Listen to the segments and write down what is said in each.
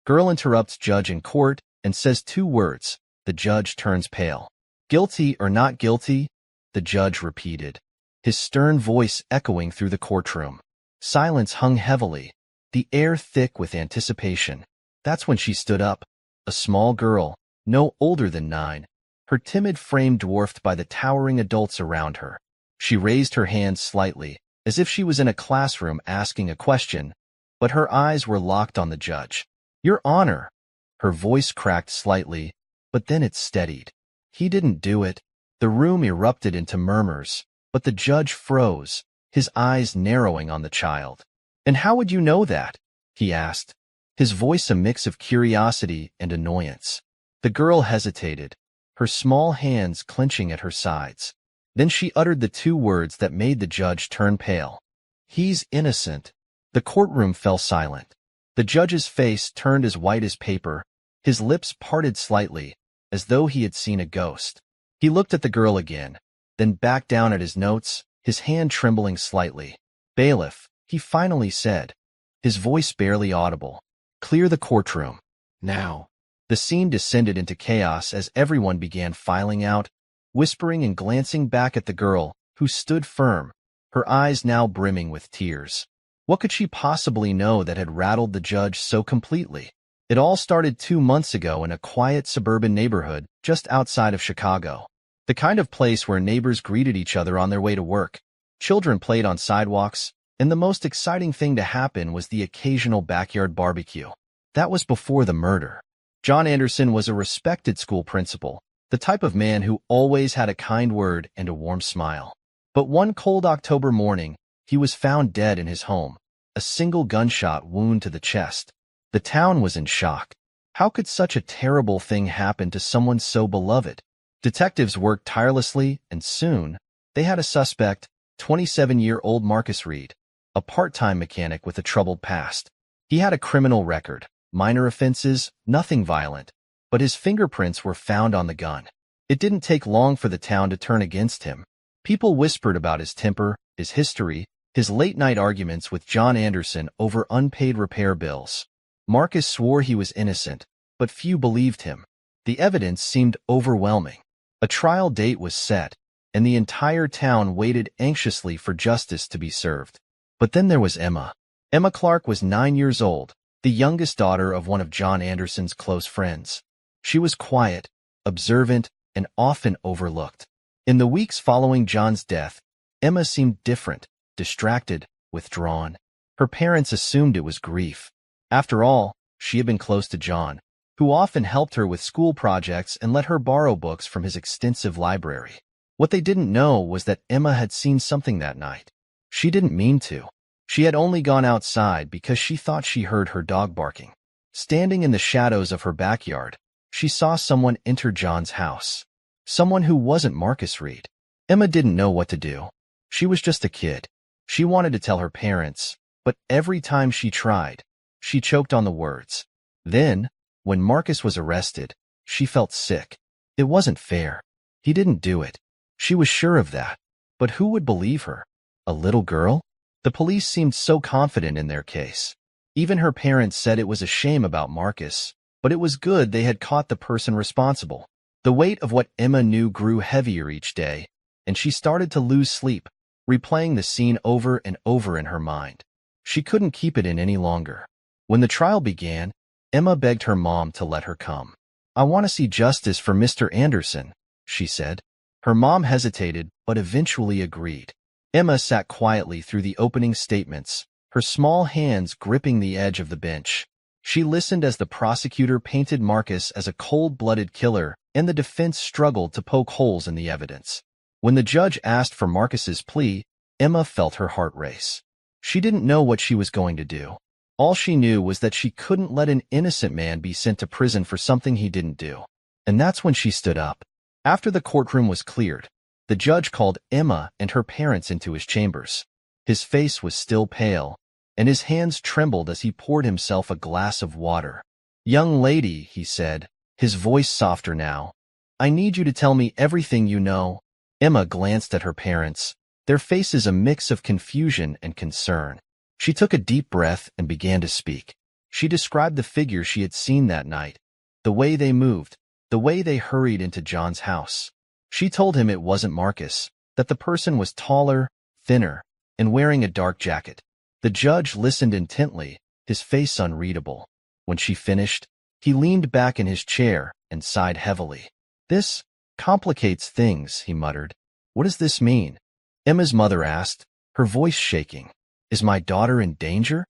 Girl interrupts judge in court and says 2 words. The judge turns pale. Guilty or not guilty? The judge repeated, his stern voice echoing through the courtroom. Silence hung heavily, the air thick with anticipation. That's when she stood up, a small girl, no older than 9, her timid frame dwarfed by the towering adults around her. She raised her hand slightly, as if she was in a classroom asking a question, but her eyes were locked on the judge. Your Honor. Her voice cracked slightly, but then it steadied. He didn't do it. The room erupted into murmurs, but the judge froze, his eyes narrowing on the child. And how would you know that? He asked, his voice a mix of curiosity and annoyance. The girl hesitated, her small hands clenching at her sides. Then she uttered the 2 words that made the judge turn pale. He's innocent. The courtroom fell silent. The judge's face turned as white as paper, his lips parted slightly, as though he had seen a ghost. He looked at the girl again, then back down at his notes, his hand trembling slightly. Bailiff, he finally said, his voice barely audible. Clear the courtroom. Now. The scene descended into chaos as everyone began filing out, whispering and glancing back at the girl, who stood firm, her eyes now brimming with tears. What could she possibly know that had rattled the judge so completely? It all started 2 months ago in a quiet suburban neighborhood just outside of Chicago. The kind of place where neighbors greeted each other on their way to work. Children played on sidewalks, and the most exciting thing to happen was the occasional backyard barbecue. That was before the murder. John Anderson was a respected school principal, the type of man who always had a kind word and a warm smile. But one cold October morning, he was found dead in his home, a single gunshot wound to the chest. The town was in shock. How could such a terrible thing happen to someone so beloved? Detectives worked tirelessly, and soon, they had a suspect, 27-year-old Marcus Reed, a part-time mechanic with a troubled past. He had a criminal record, minor offenses, nothing violent, but his fingerprints were found on the gun. It didn't take long for the town to turn against him. People whispered about his temper, his history, his late-night arguments with John Anderson over unpaid repair bills. Marcus swore he was innocent, but few believed him. The evidence seemed overwhelming. A trial date was set, and the entire town waited anxiously for justice to be served. But then there was Emma. Emma Clark was 9 years old, the youngest daughter of one of John Anderson's close friends. She was quiet, observant, and often overlooked. In the weeks following John's death, Emma seemed different, distracted, withdrawn. Her parents assumed it was grief. After all, she had been close to John, who often helped her with school projects and let her borrow books from his extensive library. What they didn't know was that Emma had seen something that night. She didn't mean to. She had only gone outside because she thought she heard her dog barking. Standing in the shadows of her backyard, she saw someone enter John's house. Someone who wasn't Marcus Reed. Emma didn't know what to do. She was just a kid. She wanted to tell her parents, but every time she tried, she choked on the words. Then, when Marcus was arrested, she felt sick. It wasn't fair. He didn't do it. She was sure of that. But who would believe her? A little girl? The police seemed so confident in their case. Even her parents said it was a shame about Marcus, but it was good they had caught the person responsible. The weight of what Emma knew grew heavier each day, and she started to lose sleep, replaying the scene over and over in her mind. She couldn't keep it in any longer. When the trial began, Emma begged her mom to let her come. I want to see justice for Mr. Anderson, she said. Her mom hesitated, but eventually agreed. Emma sat quietly through the opening statements, her small hands gripping the edge of the bench. She listened as the prosecutor painted Marcus as a cold-blooded killer and the defense struggled to poke holes in the evidence. When the judge asked for Marcus's plea, Emma felt her heart race. She didn't know what she was going to do. All she knew was that she couldn't let an innocent man be sent to prison for something he didn't do. And that's when she stood up. After the courtroom was cleared, the judge called Emma and her parents into his chambers. His face was still pale, and his hands trembled as he poured himself a glass of water. Young lady, he said, his voice softer now, I need you to tell me everything you know. Emma glanced at her parents, their faces a mix of confusion and concern. She took a deep breath and began to speak. She described the figure she had seen that night, the way they moved, the way they hurried into John's house. She told him it wasn't Marcus, that the person was taller, thinner, and wearing a dark jacket. The judge listened intently, his face unreadable. When she finished, he leaned back in his chair and sighed heavily. "This complicates things," he muttered. "What does this mean?" Emma's mother asked, her voice shaking. "Is my daughter in danger?"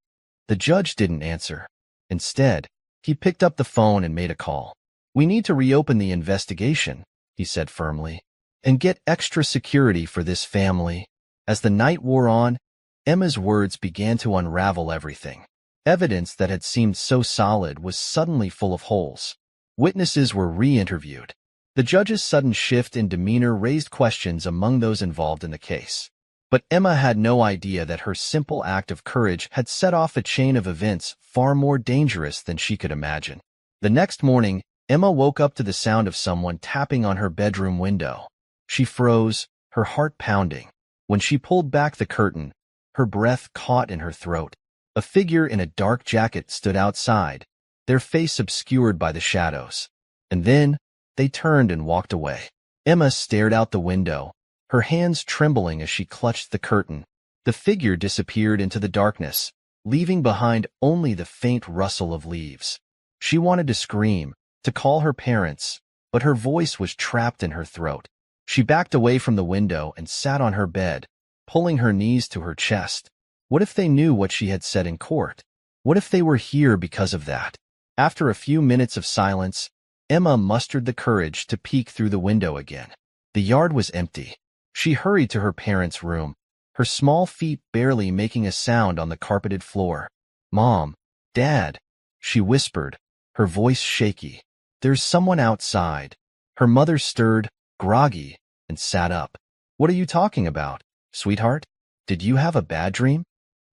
The judge didn't answer. Instead, he picked up the phone and made a call. "We need to reopen the investigation," he said firmly, "and get extra security for this family." As the night wore on, Emma's words began to unravel everything. Evidence that had seemed so solid was suddenly full of holes. Witnesses were re-interviewed. The judge's sudden shift in demeanor raised questions among those involved in the case. But Emma had no idea that her simple act of courage had set off a chain of events far more dangerous than she could imagine. The next morning, Emma woke up to the sound of someone tapping on her bedroom window. She froze, her heart pounding. When she pulled back the curtain, her breath caught in her throat. A figure in a dark jacket stood outside, their face obscured by the shadows. And then, they turned and walked away. Emma stared out the window, her hands trembling as she clutched the curtain. The figure disappeared into the darkness, leaving behind only the faint rustle of leaves. She wanted to scream, to call her parents, but her voice was trapped in her throat. She backed away from the window and sat on her bed, pulling her knees to her chest. What if they knew what she had said in court? What if they were here because of that? After a few minutes of silence, Emma mustered the courage to peek through the window again. The yard was empty. She hurried to her parents' room, her small feet barely making a sound on the carpeted floor. "Mom, Dad," she whispered, her voice shaky. "There's someone outside." Her mother stirred, groggy, and sat up. "What are you talking about, sweetheart? Did you have a bad dream?"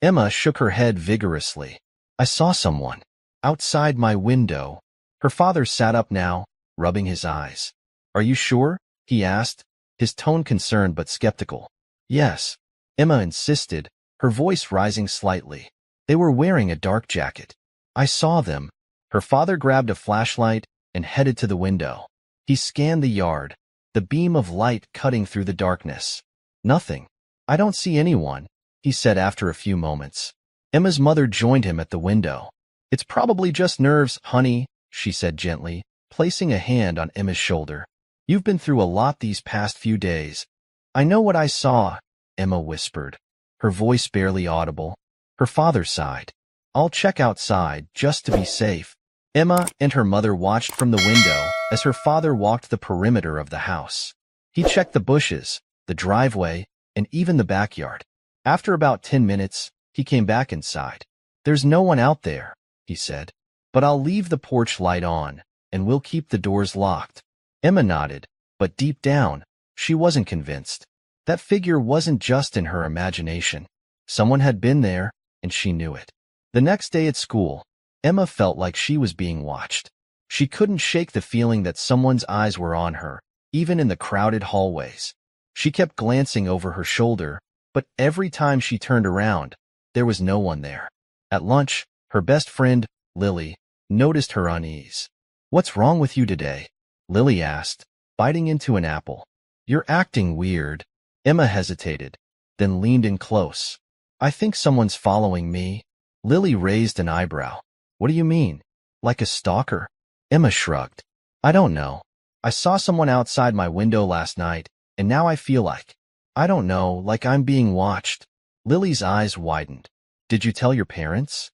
Emma shook her head vigorously. "I saw someone outside my window." Her father sat up now, rubbing his eyes. "Are you sure?" he asked, his tone concerned but skeptical. "Yes," Emma insisted, her voice rising slightly. "They were wearing a dark jacket. I saw them." Her father grabbed a flashlight and headed to the window. He scanned the yard, the beam of light cutting through the darkness. "Nothing. I don't see anyone," he said after a few moments. Emma's mother joined him at the window. "It's probably just nerves, honey," she said gently, placing a hand on Emma's shoulder. "You've been through a lot these past few days." "I know what I saw," Emma whispered, her voice barely audible. Her father sighed. "I'll check outside, just to be safe." Emma and her mother watched from the window as her father walked the perimeter of the house. He checked the bushes, the driveway, and even the backyard. After about 10 minutes, he came back inside. "There's no one out there," he said, "but I'll leave the porch light on, and we'll keep the doors locked." Emma nodded, but deep down, she wasn't convinced. That figure wasn't just in her imagination. Someone had been there, and she knew it. The next day at school, Emma felt like she was being watched. She couldn't shake the feeling that someone's eyes were on her, even in the crowded hallways. She kept glancing over her shoulder, but every time she turned around, there was no one there. At lunch, her best friend, Lily, noticed her unease. "What's wrong with you today?" Lily asked, biting into an apple. "You're acting weird." Emma hesitated, then leaned in close. "I think someone's following me." Lily raised an eyebrow. "What do you mean? Like a stalker?" Emma shrugged. "I don't know. I saw someone outside my window last night, and now I feel like, I don't know, like I'm being watched." Lily's eyes widened. "Did you tell your parents?"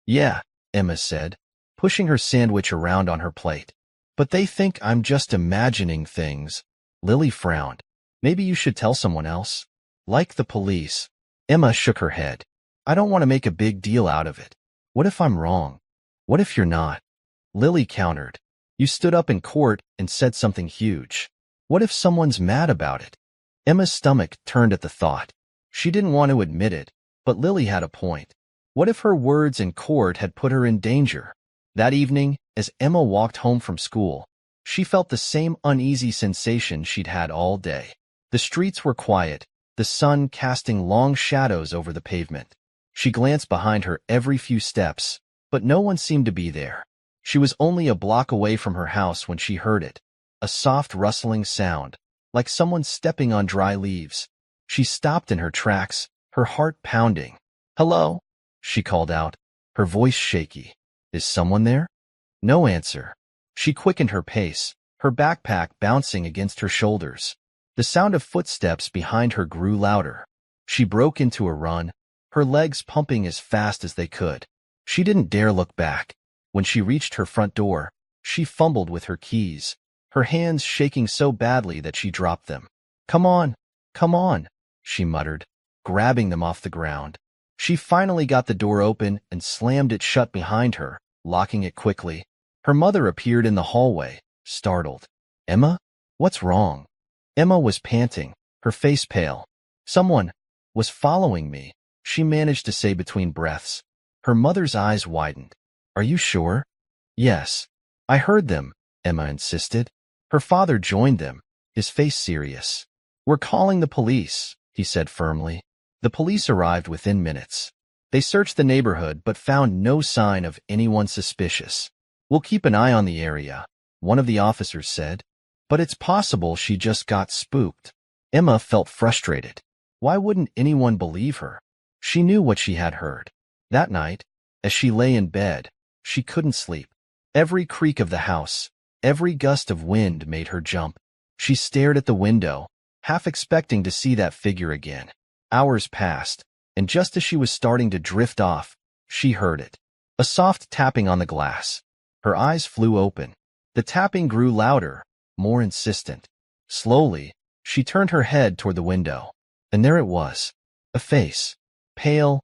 "Yeah," Emma said, pushing her sandwich around on her plate. "But they think I'm just imagining things." Lily frowned. "Maybe you should tell someone else. Like the police." Emma shook her head. "I don't want to make a big deal out of it. What if I'm wrong? What if you're not?" Lily countered. "You stood up in court and said something huge. What if someone's mad about it?" Emma's stomach turned at the thought. She didn't want to admit it, but Lily had a point. What if her words in court had put her in danger? That evening, as Emma walked home from school, she felt the same uneasy sensation she'd had all day. The streets were quiet, the sun casting long shadows over the pavement. She glanced behind her every few steps, but no one seemed to be there. She was only a block away from her house when she heard it, a soft rustling sound, like someone stepping on dry leaves. She stopped in her tracks, her heart pounding. "Hello?" she called out, her voice shaky. "Is someone there?" No answer. She quickened her pace, her backpack bouncing against her shoulders. The sound of footsteps behind her grew louder. She broke into a run, her legs pumping as fast as they could. She didn't dare look back. When she reached her front door, she fumbled with her keys, her hands shaking so badly that she dropped them. Come on," she muttered, grabbing them off the ground. She finally got the door open and slammed it shut behind her, locking it quickly. Her mother appeared in the hallway, startled. "Emma? What's wrong?" Emma was panting, her face pale. "Someone was following me," she managed to say between breaths. Her mother's eyes widened. "Are you sure?" "Yes. I heard them," Emma insisted. Her father joined them, his face serious. "We're calling the police," he said firmly. The police arrived within minutes. They searched the neighborhood but found no sign of anyone suspicious. "We'll keep an eye on the area," one of the officers said. "But it's possible she just got spooked." Emma felt frustrated. Why wouldn't anyone believe her? She knew what she had heard. That night, as she lay in bed, she couldn't sleep. Every creak of the house, every gust of wind made her jump. She stared at the window, half expecting to see that figure again. Hours passed, and just as she was starting to drift off, she heard it. A soft tapping on the glass. Her eyes flew open. The tapping grew louder, more insistent. Slowly, she turned her head toward the window, and there it was, a face, pale,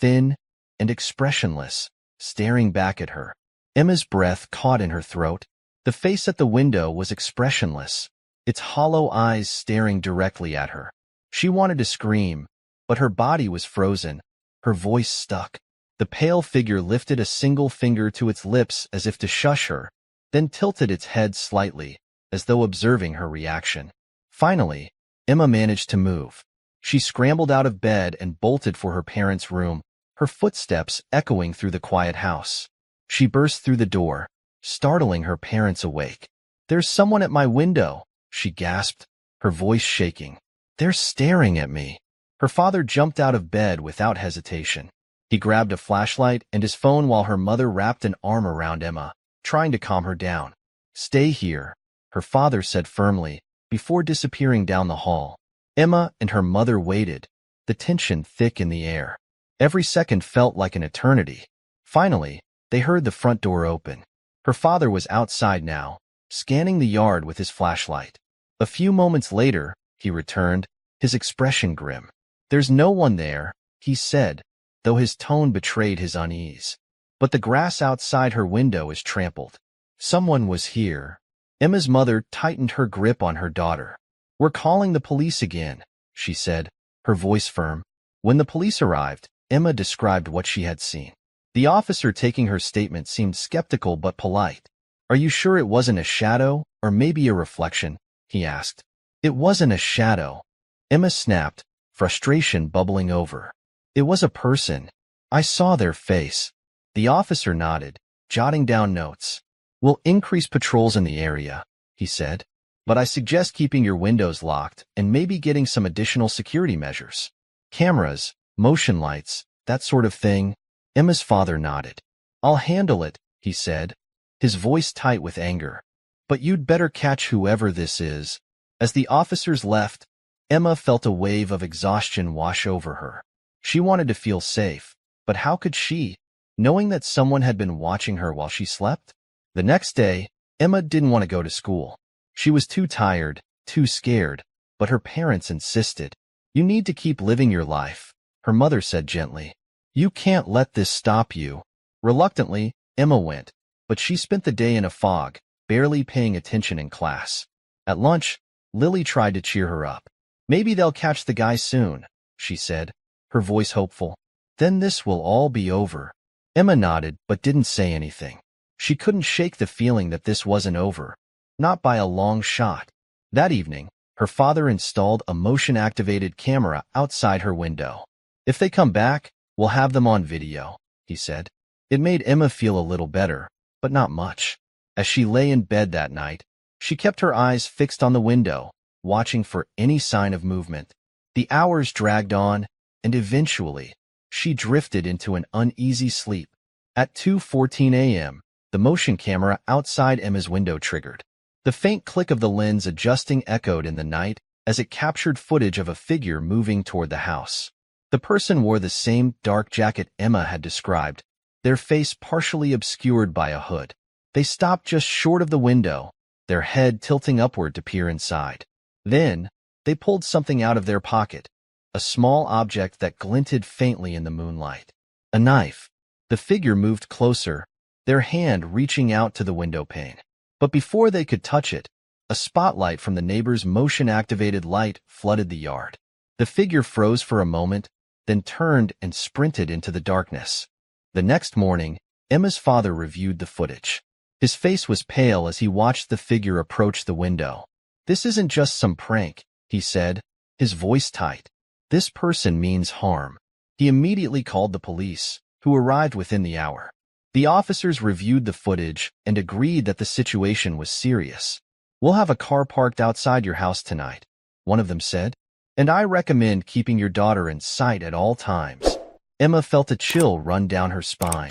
thin, and expressionless, staring back at her. Emma's breath caught in her throat. The face at the window was expressionless, its hollow eyes staring directly at her. She wanted to scream, but her body was frozen, her voice stuck. The pale figure lifted a single finger to its lips as if to shush her, then tilted its head slightly, as though observing her reaction. Finally, Emma managed to move. She scrambled out of bed and bolted for her parents' room, her footsteps echoing through the quiet house. She burst through the door, startling her parents awake. "There's someone at my window," she gasped, her voice shaking. "They're staring at me." Her father jumped out of bed without hesitation. He grabbed a flashlight and his phone while her mother wrapped an arm around Emma, trying to calm her down. "Stay here," her father said firmly, before disappearing down the hall. Emma and her mother waited, the tension thick in the air. Every second felt like an eternity. Finally, they heard the front door open. Her father was outside now, scanning the yard with his flashlight. A few moments later, he returned, his expression grim. "There's no one there," he said, though his tone betrayed his unease. "But the grass outside her window is trampled. Someone was here." Emma's mother tightened her grip on her daughter. "We're calling the police again," she said, her voice firm. When the police arrived, Emma described what she had seen. The officer taking her statement seemed skeptical but polite. "Are you sure it wasn't a shadow, or maybe a reflection?" he asked. "It wasn't a shadow," Emma snapped, frustration bubbling over. "It was a person. I saw their face." The officer nodded, jotting down notes. "We'll increase patrols in the area," he said, "but I suggest keeping your windows locked and maybe getting some additional security measures. Cameras, motion lights, that sort of thing." Emma's father nodded. "I'll handle it," he said, his voice tight with anger. "But you'd better catch whoever this is." As the officers left, Emma felt a wave of exhaustion wash over her. She wanted to feel safe, but how could she, knowing that someone had been watching her while she slept? The next day, Emma didn't want to go to school. She was too tired, too scared, but her parents insisted. "You need to keep living your life," her mother said gently. "You can't let this stop you." Reluctantly, Emma went, but she spent the day in a fog, barely paying attention in class. At lunch, Lily tried to cheer her up. "Maybe they'll catch the guy soon," she said, her voice hopeful. "Then this will all be over." Emma nodded but didn't say anything. She couldn't shake the feeling that this wasn't over. Not by a long shot. That evening, her father installed a motion-activated camera outside her window. "If they come back, we'll have them on video," he said. It made Emma feel a little better, but not much. As she lay in bed that night, she kept her eyes fixed on the window, watching for any sign of movement. The hours dragged on, and eventually, she drifted into an uneasy sleep. At 2:14 a.m., the motion camera outside Emma's window triggered. The faint click of the lens adjusting echoed in the night as it captured footage of a figure moving toward the house. The person wore the same dark jacket Emma had described, their face partially obscured by a hood. They stopped just short of the window, their head tilting upward to peer inside. Then, they pulled something out of their pocket, a small object that glinted faintly in the moonlight. A knife. The figure moved closer, their hand reaching out to the window pane. But before they could touch it, a spotlight from the neighbor's motion-activated light flooded the yard. The figure froze for a moment, then turned and sprinted into the darkness. The next morning, Emma's father reviewed the footage. His face was pale as he watched the figure approach the window. "This isn't just some prank," he said, his voice tight. "This person means harm." He immediately called the police, who arrived within the hour. The officers reviewed the footage and agreed that the situation was serious. "We'll have a car parked outside your house tonight," one of them said, "and I recommend keeping your daughter in sight at all times." Emma felt a chill run down her spine.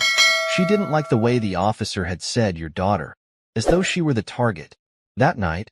She didn't like the way the officer had said "your daughter," as though she were the target. That night,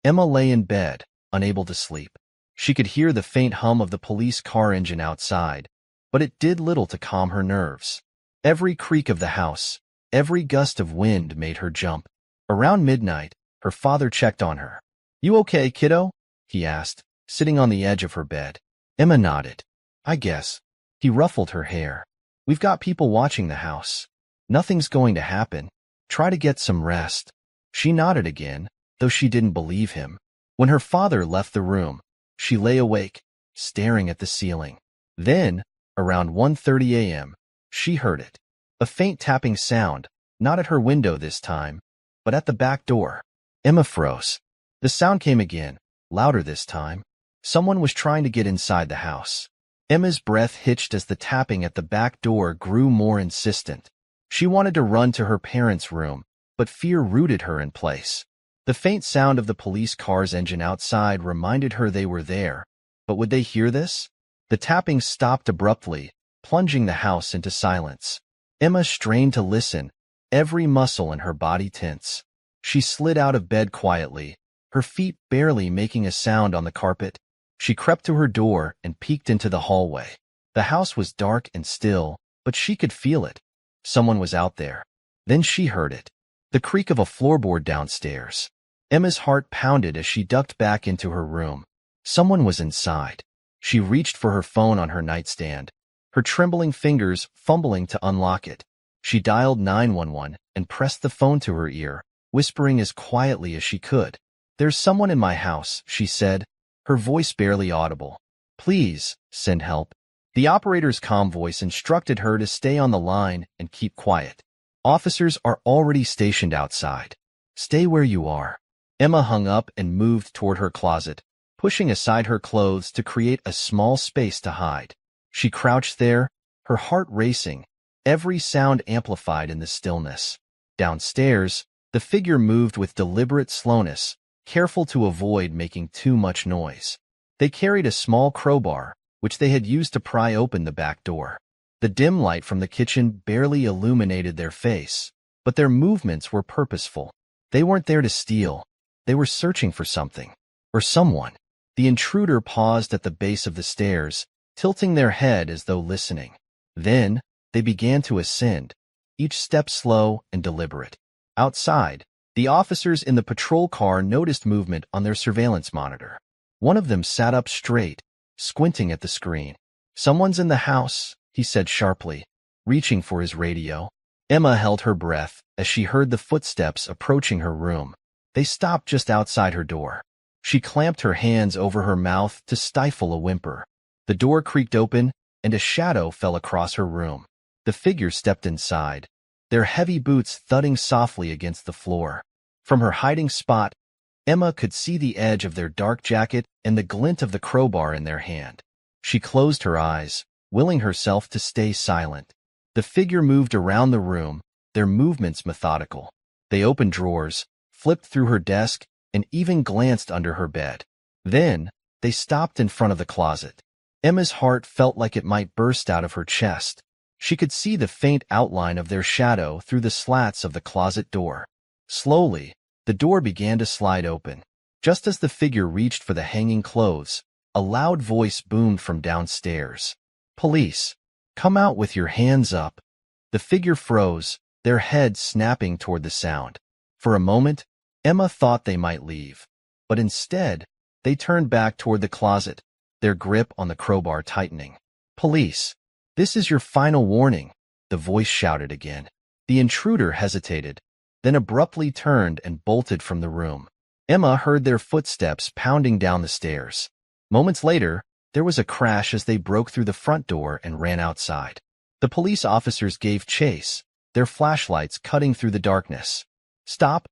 Emma lay in bed, unable to sleep. She could hear the faint hum of the police car engine outside, but it did little to calm her nerves. Every creak of the house, every gust of wind made her jump. Around midnight, her father checked on her. "You okay, kiddo?" he asked, sitting on the edge of her bed. Emma nodded. "I guess." He ruffled her hair. "We've got people watching the house. Nothing's going to happen. Try to get some rest." She nodded again, though she didn't believe him. When her father left the room, she lay awake, staring at the ceiling. Then, around 1:30 a.m., she heard it. A faint tapping sound, not at her window this time, but at the back door. Emma froze. The sound came again, louder this time. Someone was trying to get inside the house. Emma's breath hitched as the tapping at the back door grew more insistent. She wanted to run to her parents' room, but fear rooted her in place. The faint sound of the police car's engine outside reminded her they were there, but would they hear this? The tapping stopped abruptly, plunging the house into silence. Emma strained to listen, every muscle in her body tense. She slid out of bed quietly, her feet barely making a sound on the carpet. She crept to her door and peeked into the hallway. The house was dark and still, but she could feel it. Someone was out there. Then she heard it. The creak of a floorboard downstairs. Emma's heart pounded as she ducked back into her room. Someone was inside. She reached for her phone on her nightstand, her trembling fingers fumbling to unlock it. She dialed 911 and pressed the phone to her ear, whispering as quietly as she could. "There's someone in my house," she said, her voice barely audible. "Please, send help." The operator's calm voice instructed her to stay on the line and keep quiet. "Officers are already stationed outside. Stay where you are." Emma hung up and moved toward her closet, pushing aside her clothes to create a small space to hide. She crouched there, her heart racing, every sound amplified in the stillness. Downstairs, the figure moved with deliberate slowness, careful to avoid making too much noise. They carried a small crowbar, which they had used to pry open the back door. The dim light from the kitchen barely illuminated their face, but their movements were purposeful. They weren't there to steal. They were searching for something, or someone. The intruder paused at the base of the stairs, tilting their head as though listening. Then, they began to ascend, each step slow and deliberate. Outside, the officers in the patrol car noticed movement on their surveillance monitor. One of them sat up straight, squinting at the screen. "Someone's in the house," he said sharply, reaching for his radio. Emma held her breath as she heard the footsteps approaching her room. They stopped just outside her door. She clamped her hands over her mouth to stifle a whimper. The door creaked open, and a shadow fell across her room. The figure stepped inside, their heavy boots thudding softly against the floor. From her hiding spot, Emma could see the edge of their dark jacket and the glint of the crowbar in their hand. She closed her eyes, willing herself to stay silent. The figure moved around the room, their movements methodical. They opened drawers, flipped through her desk, and even glanced under her bed. Then, they stopped in front of the closet. Emma's heart felt like it might burst out of her chest. She could see the faint outline of their shadow through the slats of the closet door. Slowly, the door began to slide open. Just as the figure reached for the hanging clothes, a loud voice boomed from downstairs. "Police! Come out with your hands up!" The figure froze, their heads snapping toward the sound. For a moment, Emma thought they might leave. But instead, they turned back toward the closet, their grip on the crowbar tightening. "Police! This is your final warning," the voice shouted again. The intruder hesitated, then abruptly turned and bolted from the room. Emma heard their footsteps pounding down the stairs. Moments later, there was a crash as they broke through the front door and ran outside. The police officers gave chase, their flashlights cutting through the darkness. "Stop!"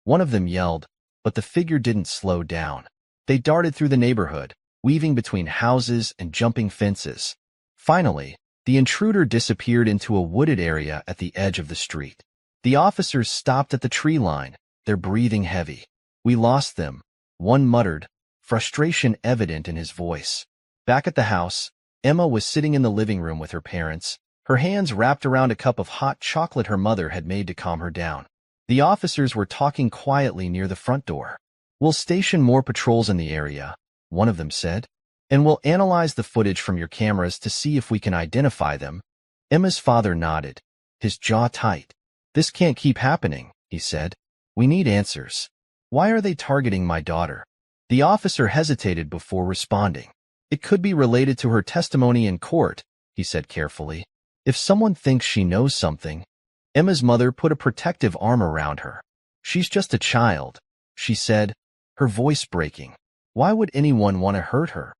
one of them yelled, but the figure didn't slow down. They darted through the neighborhood, weaving between houses and jumping fences. Finally, the intruder disappeared into a wooded area at the edge of the street. The officers stopped at the tree line, their breathing heavy. "We lost them," one muttered, frustration evident in his voice. Back at the house, Emma was sitting in the living room with her parents, her hands wrapped around a cup of hot chocolate her mother had made to calm her down. The officers were talking quietly near the front door. "We'll station more patrols in the area," one of them said, "and we'll analyze the footage from your cameras to see if we can identify them." Emma's father nodded, his jaw tight. "This can't keep happening," he said. "We need answers. Why are they targeting my daughter?" The officer hesitated before responding. "It could be related to her testimony in court," he said carefully. "If someone thinks she knows something—" Emma's mother put a protective arm around her. "She's just a child," she said, her voice breaking. "Why would anyone want to hurt her?"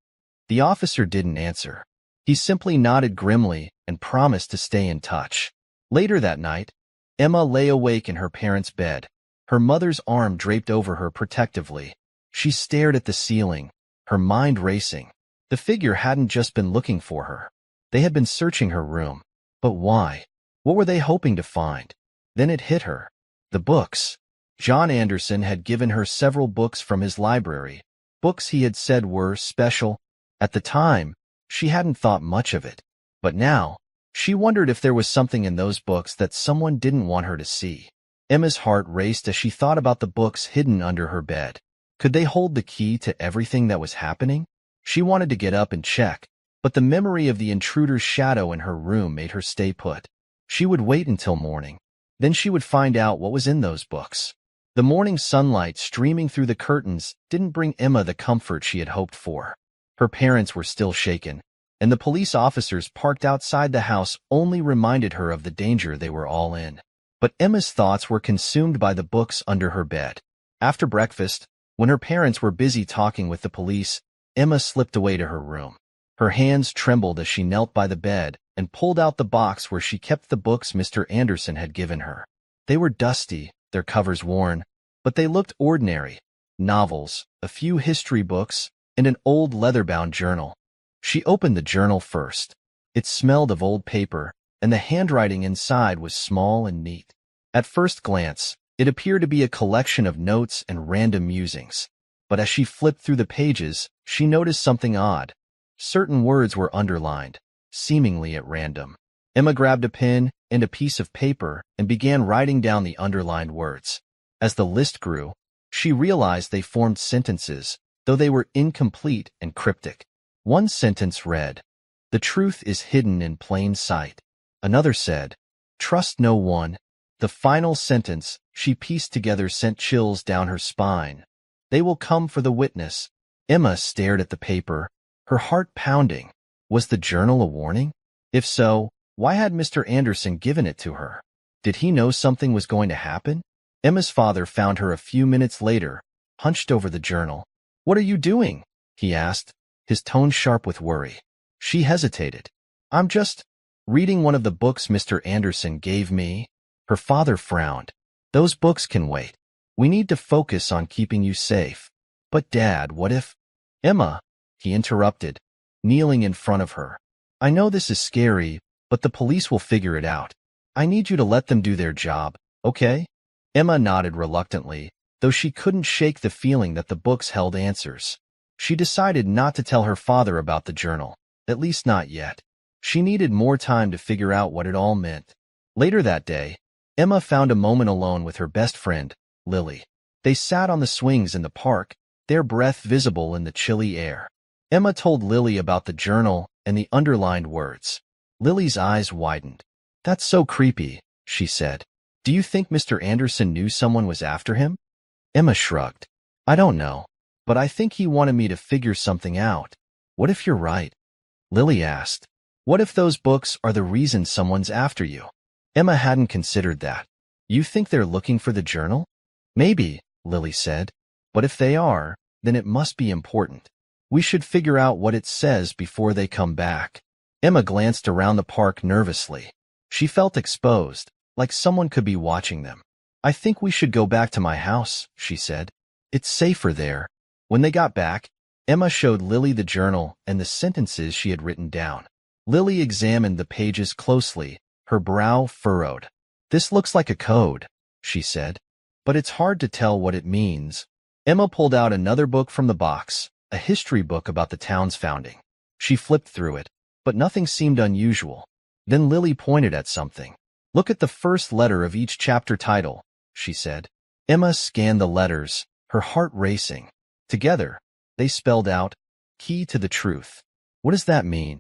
The officer didn't answer. He simply nodded grimly and promised to stay in touch. Later that night, Emma lay awake in her parents' bed, her mother's arm draped over her protectively. She stared at the ceiling, her mind racing. The figure hadn't just been looking for her. They had been searching her room. But why? What were they hoping to find? Then it hit her. The books. John Anderson had given her several books from his library, books he had said were special. At the time, she hadn't thought much of it. But now, she wondered if there was something in those books that someone didn't want her to see. Emma's heart raced as she thought about the books hidden under her bed. Could they hold the key to everything that was happening? She wanted to get up and check, but the memory of the intruder's shadow in her room made her stay put. She would wait until morning. Then she would find out what was in those books. The morning sunlight streaming through the curtains didn't bring Emma the comfort she had hoped for. Her parents were still shaken, and the police officers parked outside the house only reminded her of the danger they were all in. But Emma's thoughts were consumed by the books under her bed. After breakfast, when her parents were busy talking with the police, Emma slipped away to her room. Her hands trembled as she knelt by the bed and pulled out the box where she kept the books Mr. Anderson had given her. They were dusty, their covers worn, but they looked ordinary. Novels, a few history books, and an old leather-bound journal. She opened the journal first. It smelled of old paper, and the handwriting inside was small and neat. At first glance, it appeared to be a collection of notes and random musings. But as she flipped through the pages, she noticed something odd. Certain words were underlined, seemingly at random. Emma grabbed a pen and a piece of paper and began writing down the underlined words. As the list grew, she realized they formed sentences, though they were incomplete and cryptic. One sentence read, "The truth is hidden in plain sight." Another said, "Trust no one." The final sentence she pieced together sent chills down her spine. "They will come for the witness." Emma stared at the paper, her heart pounding. Was the journal a warning? If so, why had Mr. Anderson given it to her? Did he know something was going to happen? Emma's father found her a few minutes later, hunched over the journal. "What are you doing?" he asked, his tone sharp with worry. She hesitated. "I'm just reading one of the books Mr. Anderson gave me." Her father frowned. "Those books can wait. We need to focus on keeping you safe." "But Dad, what if—" "Emma," he interrupted, kneeling in front of her. "I know this is scary, but the police will figure it out. I need you to let them do their job, okay? Emma nodded reluctantly, though she couldn't shake the feeling that the books held answers. She decided not to tell her father about the journal, at least not yet. She needed more time to figure out what it all meant. Later that day, Emma found a moment alone with her best friend, Lily. They sat on the swings in the park, their breath visible in the chilly air. Emma told Lily about the journal and the underlined words. Lily's eyes widened. "That's so creepy," she said. "Do you think Mr. Anderson knew someone was after him?" Emma shrugged. "I don't know, but I think he wanted me to figure something out. What if you're right?" Lily asked. "What if those books are the reason someone's after you?" Emma hadn't considered that. "You think they're looking for the journal?" "Maybe," Lily said. "But if they are, then it must be important. We should figure out what it says before they come back." Emma glanced around the park nervously. She felt exposed, like someone could be watching them. "I think we should go back to my house," she said. "It's safer there." When they got back, Emma showed Lily the journal and the sentences she had written down. Lily examined the pages closely, her brow furrowed. "This looks like a code," she said, "but it's hard to tell what it means." Emma pulled out another book from the box, a history book about the town's founding. She flipped through it, but nothing seemed unusual. Then Lily pointed at something. "Look at the first letter of each chapter title," she said. Emma scanned the letters, her heart racing. Together, they spelled out, "Key to the Truth." "What does that mean?"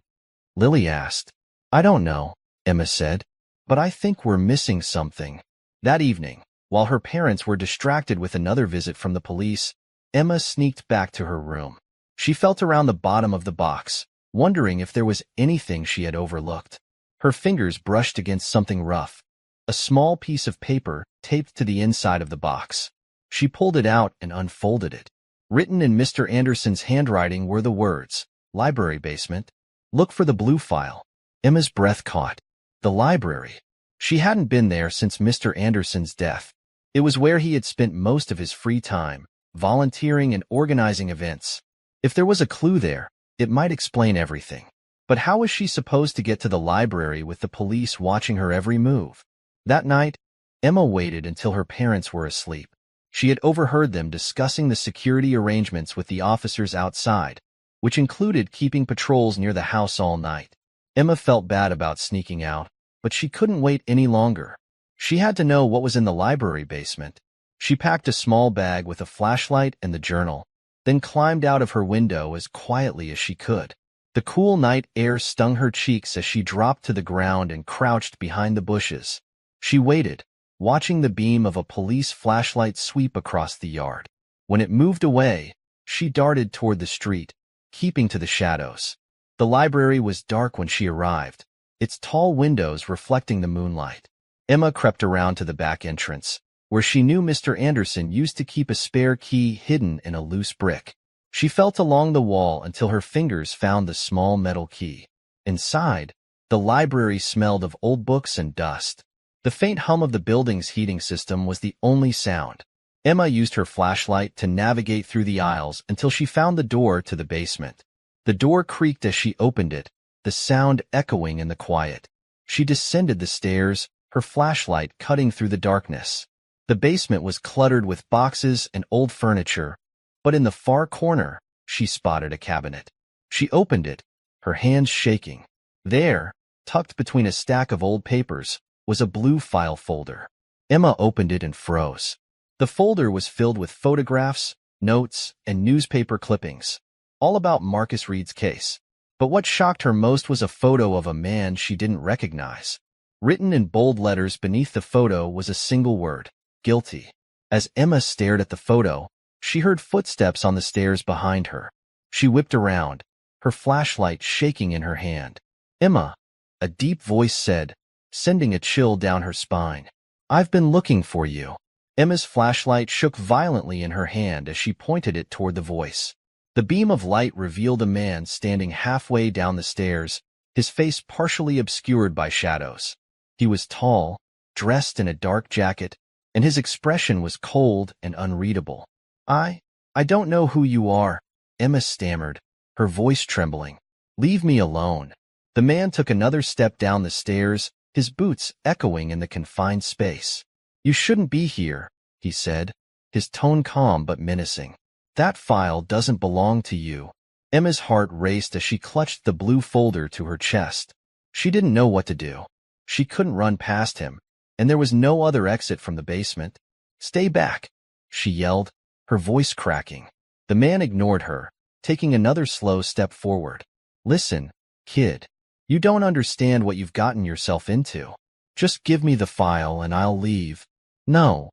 Lily asked. "I don't know," Emma said, "but I think we're missing something." That evening, while her parents were distracted with another visit from the police, Emma sneaked back to her room. She felt around the bottom of the box, wondering if there was anything she had overlooked. Her fingers brushed against something rough, a small piece of paper taped to the inside of the box. She pulled it out and unfolded it. Written in Mr. Anderson's handwriting were the words, "Library basement. Look for the blue file." Emma's breath caught. The library. She hadn't been there since Mr. Anderson's death. It was where he had spent most of his free time, volunteering and organizing events. If there was a clue there, it might explain everything. But how was she supposed to get to the library with the police watching her every move? That night, Emma waited until her parents were asleep. She had overheard them discussing the security arrangements with the officers outside, which included keeping patrols near the house all night. Emma felt bad about sneaking out, but she couldn't wait any longer. She had to know what was in the library basement. She packed a small bag with a flashlight and the journal, then climbed out of her window as quietly as she could. The cool night air stung her cheeks as she dropped to the ground and crouched behind the bushes. She waited, watching the beam of a police flashlight sweep across the yard. When it moved away, she darted toward the street, keeping to the shadows. The library was dark when she arrived, its tall windows reflecting the moonlight. Emma crept around to the back entrance, where she knew Mr. Anderson used to keep a spare key hidden in a loose brick. She felt along the wall until her fingers found the small metal key. Inside, the library smelled of old books and dust. The faint hum of the building's heating system was the only sound. Emma used her flashlight to navigate through the aisles until she found the door to the basement. The door creaked as she opened it, the sound echoing in the quiet. She descended the stairs, her flashlight cutting through the darkness. The basement was cluttered with boxes and old furniture, but in the far corner, she spotted a cabinet. She opened it, her hands shaking. There, tucked between a stack of old papers, was a blue file folder. Emma opened it and froze. The folder was filled with photographs, notes, and newspaper clippings, all about Marcus Reed's case. But what shocked her most was a photo of a man she didn't recognize. Written in bold letters beneath the photo was a single word, "Guilty." As Emma stared at the photo, she heard footsteps on the stairs behind her. She whipped around, her flashlight shaking in her hand. "Emma," a deep voice said, sending a chill down her spine. "I've been looking for you." Emma's flashlight shook violently in her hand as she pointed it toward the voice. The beam of light revealed a man standing halfway down the stairs, his face partially obscured by shadows. He was tall, dressed in a dark jacket, and his expression was cold and unreadable. I don't know who you are," Emma stammered, her voice trembling. "Leave me alone." The man took another step down the stairs, his boots echoing in the confined space. "You shouldn't be here," he said, his tone calm but menacing. "That file doesn't belong to you." Emma's heart raced as she clutched the blue folder to her chest. She didn't know what to do. She couldn't run past him, and there was no other exit from the basement. "Stay back," she yelled, her voice cracking. The man ignored her, taking another slow step forward. "Listen, kid. You don't understand what you've gotten yourself into. Just give me the file and I'll leave." "No,"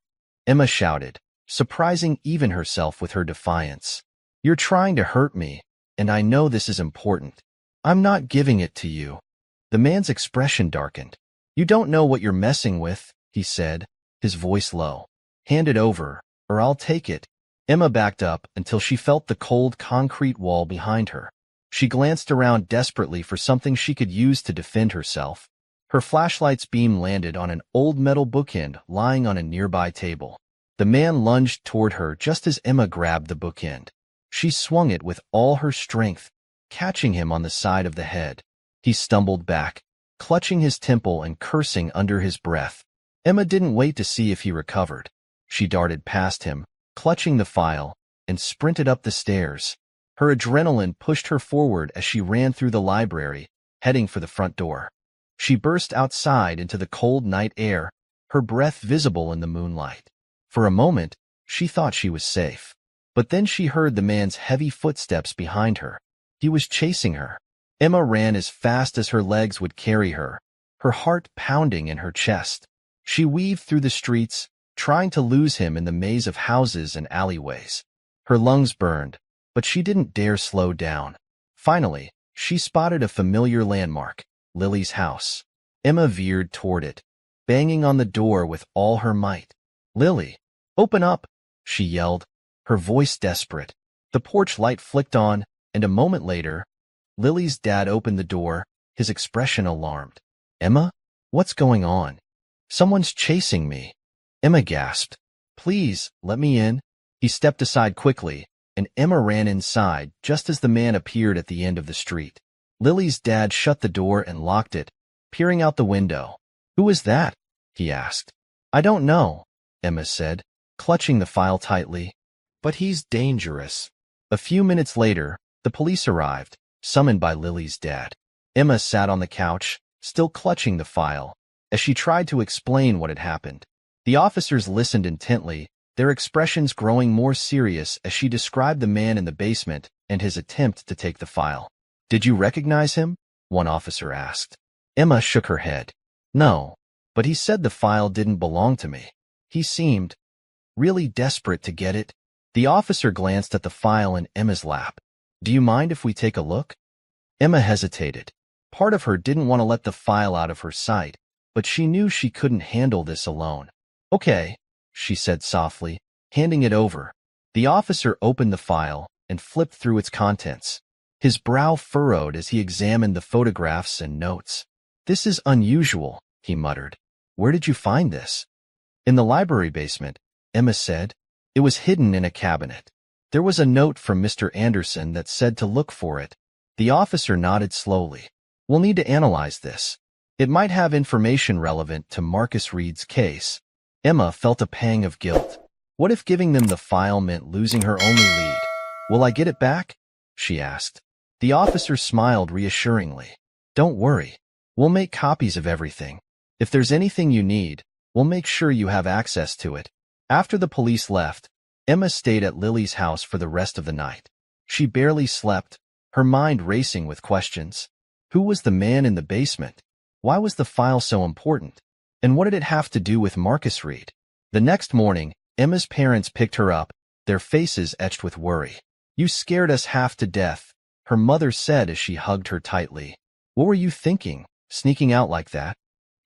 Emma shouted, surprising even herself with her defiance. "You're trying to hurt me, and I know this is important. I'm not giving it to you." The man's expression darkened. "You don't know what you're messing with," he said, his voice low. "Hand it over, or I'll take it." Emma backed up until she felt the cold concrete wall behind her. She glanced around desperately for something she could use to defend herself. Her flashlight's beam landed on an old metal bookend lying on a nearby table. The man lunged toward her just as Emma grabbed the bookend. She swung it with all her strength, catching him on the side of the head. He stumbled back, clutching his temple and cursing under his breath. Emma didn't wait to see if he recovered. She darted past him, clutching the file, and sprinted up the stairs. Her adrenaline pushed her forward as she ran through the library, heading for the front door. She burst outside into the cold night air, her breath visible in the moonlight. For a moment, she thought she was safe. But then she heard the man's heavy footsteps behind her. He was chasing her. Emma ran as fast as her legs would carry her, her heart pounding in her chest. She weaved through the streets, trying to lose him in the maze of houses and alleyways. Her lungs burned, but she didn't dare slow down. Finally, she spotted a familiar landmark, Lily's house. Emma veered toward it, banging on the door with all her might. "Lily, open up," she yelled, her voice desperate. The porch light flicked on, and a moment later, Lily's dad opened the door, his expression alarmed. "Emma, what's going on?" "Someone's chasing me." Emma gasped. "Please, let me in." He stepped aside quickly, and Emma ran inside just as the man appeared at the end of the street. Lily's dad shut the door and locked it, peering out the window. "Who is that?" he asked. "I don't know," Emma said, clutching the file tightly. "But he's dangerous." A few minutes later, the police arrived, summoned by Lily's dad. Emma sat on the couch, still clutching the file, as she tried to explain what had happened. The officers listened intently, their expressions growing more serious as she described the man in the basement and his attempt to take the file. "Did you recognize him?" one officer asked. Emma shook her head. "No, but he said the file didn't belong to me. He seemed really desperate to get it." The officer glanced at the file in Emma's lap. "Do you mind if we take a look?" Emma hesitated. Part of her didn't want to let the file out of her sight, but she knew she couldn't handle this alone. "Okay," she said softly, handing it over. The officer opened the file and flipped through its contents. His brow furrowed as he examined the photographs and notes. "This is unusual," he muttered. "Where did you find this?" "In the library basement," Emma said. "It was hidden in a cabinet. There was a note from Mr. Anderson that said to look for it." The officer nodded slowly. "We'll need to analyze this. It might have information relevant to Marcus Reed's case." Emma felt a pang of guilt. What if giving them the file meant losing her only lead? "Will I get it back?" she asked. The officer smiled reassuringly. "Don't worry. We'll make copies of everything. If there's anything you need, we'll make sure you have access to it." After the police left, Emma stayed at Lily's house for the rest of the night. She barely slept, her mind racing with questions. Who was the man in the basement? Why was the file so important? And what did it have to do with Marcus Reed? The next morning, Emma's parents picked her up, their faces etched with worry. "You scared us half to death," her mother said as she hugged her tightly. "What were you thinking, sneaking out like that?"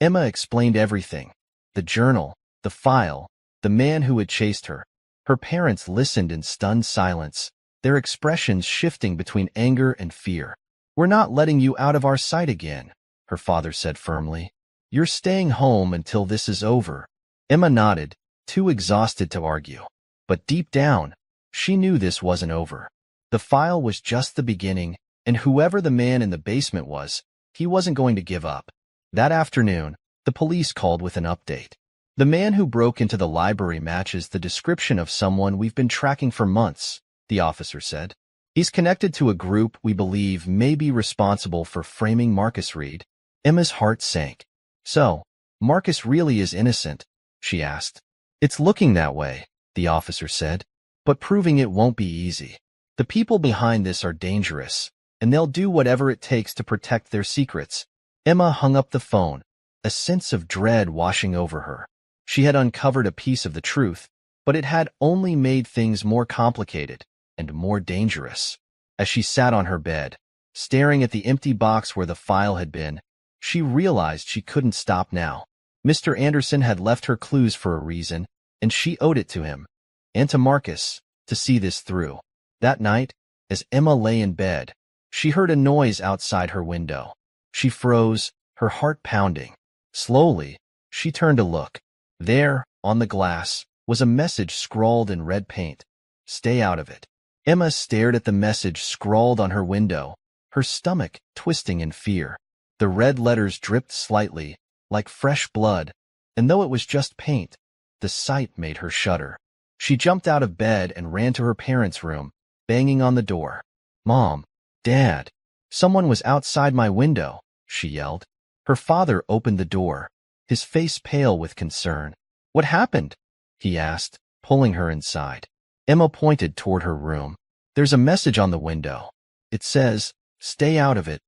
Emma explained everything. The journal, the file, the man who had chased her. Her parents listened in stunned silence, their expressions shifting between anger and fear. "We're not letting you out of our sight again," her father said firmly. "You're staying home until this is over." Emma nodded, too exhausted to argue. But deep down, she knew this wasn't over. The file was just the beginning, and whoever the man in the basement was, he wasn't going to give up. That afternoon, the police called with an update. The man who broke into the library matches the description of someone we've been tracking for months, the officer said. He's connected to a group we believe may be responsible for framing Marcus Reed. Emma's heart sank. So, Marcus really is innocent? She asked. It's looking that way, the officer said, but proving it won't be easy. The people behind this are dangerous, and they'll do whatever it takes to protect their secrets. Emma hung up the phone, a sense of dread washing over her. She had uncovered a piece of the truth, but it had only made things more complicated and more dangerous. As she sat on her bed, staring at the empty box where the file had been, she realized she couldn't stop now. Mr. Anderson had left her clues for a reason, and she owed it to him, and to Marcus, to see this through. That night, as Emma lay in bed, she heard a noise outside her window. She froze, her heart pounding. Slowly, she turned to look. There, on the glass, was a message scrawled in red paint. Stay out of it. Emma stared at the message scrawled on her window, her stomach twisting in fear. The red letters dripped slightly, like fresh blood, and though it was just paint, the sight made her shudder. She jumped out of bed and ran to her parents' room, banging on the door. Mom, Dad, someone was outside my window, she yelled. Her father opened the door, his face pale with concern. What happened? He asked, pulling her inside. Emma pointed toward her room. There's a message on the window. It says, stay out of it.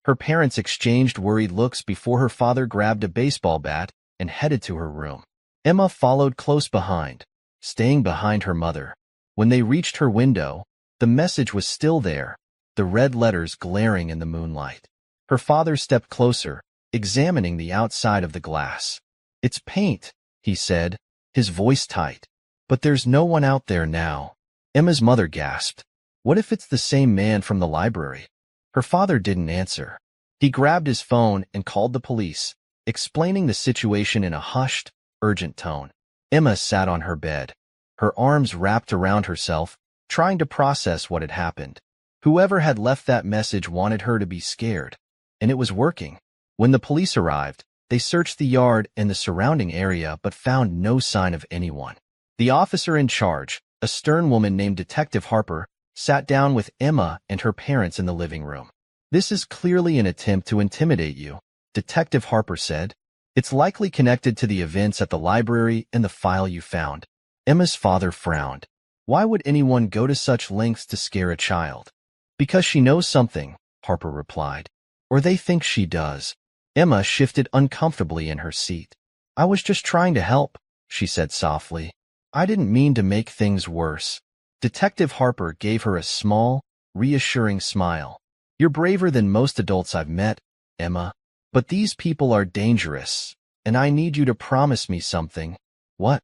Her parents exchanged worried looks before her father grabbed a baseball bat and headed to her room. Emma followed close behind, staying behind her mother. When they reached her window, the message was still there, the red letters glaring in the moonlight. Her father stepped closer, examining the outside of the glass. It's paint, he said, his voice tight. But there's no one out there now. Emma's mother gasped. What if it's the same man from the library? Her father didn't answer. He grabbed his phone and called the police, explaining the situation in a hushed, urgent tone. Emma sat on her bed, her arms wrapped around herself, trying to process what had happened. Whoever had left that message wanted her to be scared, and it was working. When the police arrived, they searched the yard and the surrounding area but found no sign of anyone. The officer in charge, a stern woman named Detective Harper, sat down with Emma and her parents in the living room. This is clearly an attempt to intimidate you, Detective Harper said. It's likely connected to the events at the library and the file you found. Emma's father frowned. Why would anyone go to such lengths to scare a child? Because she knows something, Harper replied. Or they think she does. Emma shifted uncomfortably in her seat. I was just trying to help, she said softly. I didn't mean to make things worse. Detective Harper gave her a small, reassuring smile. You're braver than most adults I've met, Emma. But these people are dangerous, and I need you to promise me something. What?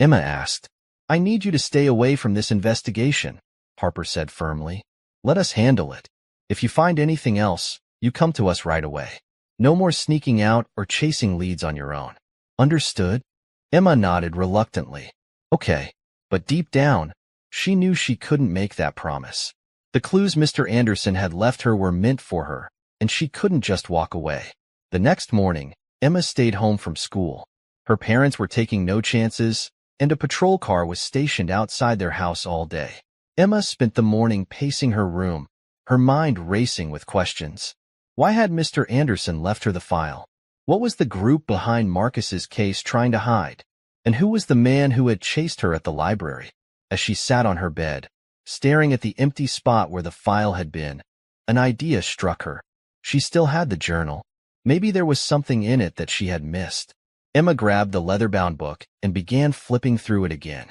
Emma asked. I need you to stay away from this investigation, Harper said firmly. Let us handle it. If you find anything else, you come to us right away. No more sneaking out or chasing leads on your own. Understood? Emma nodded reluctantly. Okay, but deep down, she knew she couldn't make that promise. The clues Mr. Anderson had left her were meant for her, and she couldn't just walk away. The next morning, Emma stayed home from school. Her parents were taking no chances, and a patrol car was stationed outside their house all day. Emma spent the morning pacing her room, her mind racing with questions. Why had Mr. Anderson left her the file? What was the group behind Marcus's case trying to hide? And who was the man who had chased her at the library? As she sat on her bed, staring at the empty spot where the file had been, an idea struck her. She still had the journal. Maybe there was something in it that she had missed. Emma grabbed the leather-bound book and began flipping through it again.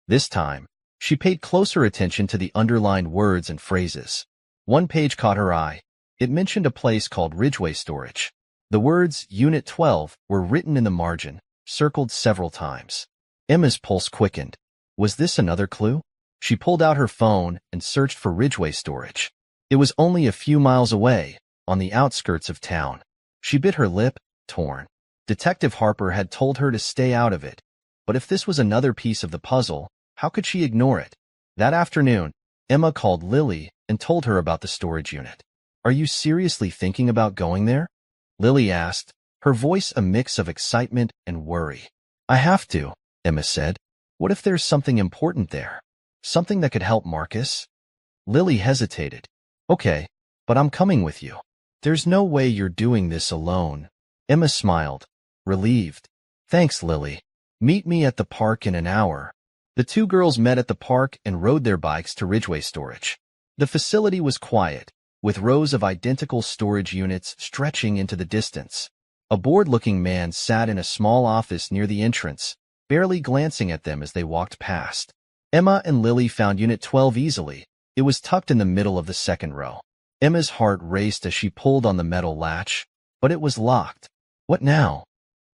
This time, she paid closer attention to the underlined words and phrases. One page caught her eye. It mentioned a place called Ridgeway Storage. The words Unit 12 were written in the margin, circled several times. Emma's pulse quickened. Was this another clue? She pulled out her phone and searched for Ridgeway Storage. It was only a few miles away, on the outskirts of town. She bit her lip, torn. Detective Harper had told her to stay out of it, but if this was another piece of the puzzle, how could she ignore it? That afternoon, Emma called Lily and told her about the storage unit. Are you seriously thinking about going there? Lily asked, her voice a mix of excitement and worry. I have to, Emma said. What if there's something important there? Something that could help Marcus? Lily hesitated. Okay, but I'm coming with you. There's no way you're doing this alone. Emma smiled, relieved. Thanks, Lily. Meet me at the park in an hour. The two girls met at the park and rode their bikes to Ridgeway Storage. The facility was quiet, with rows of identical storage units stretching into the distance. A bored-looking man sat in a small office near the entrance, barely glancing at them as they walked past. Emma and Lily found Unit 12 easily. It was tucked in the middle of the second row. Emma's heart raced as she pulled on the metal latch, but it was locked. What now?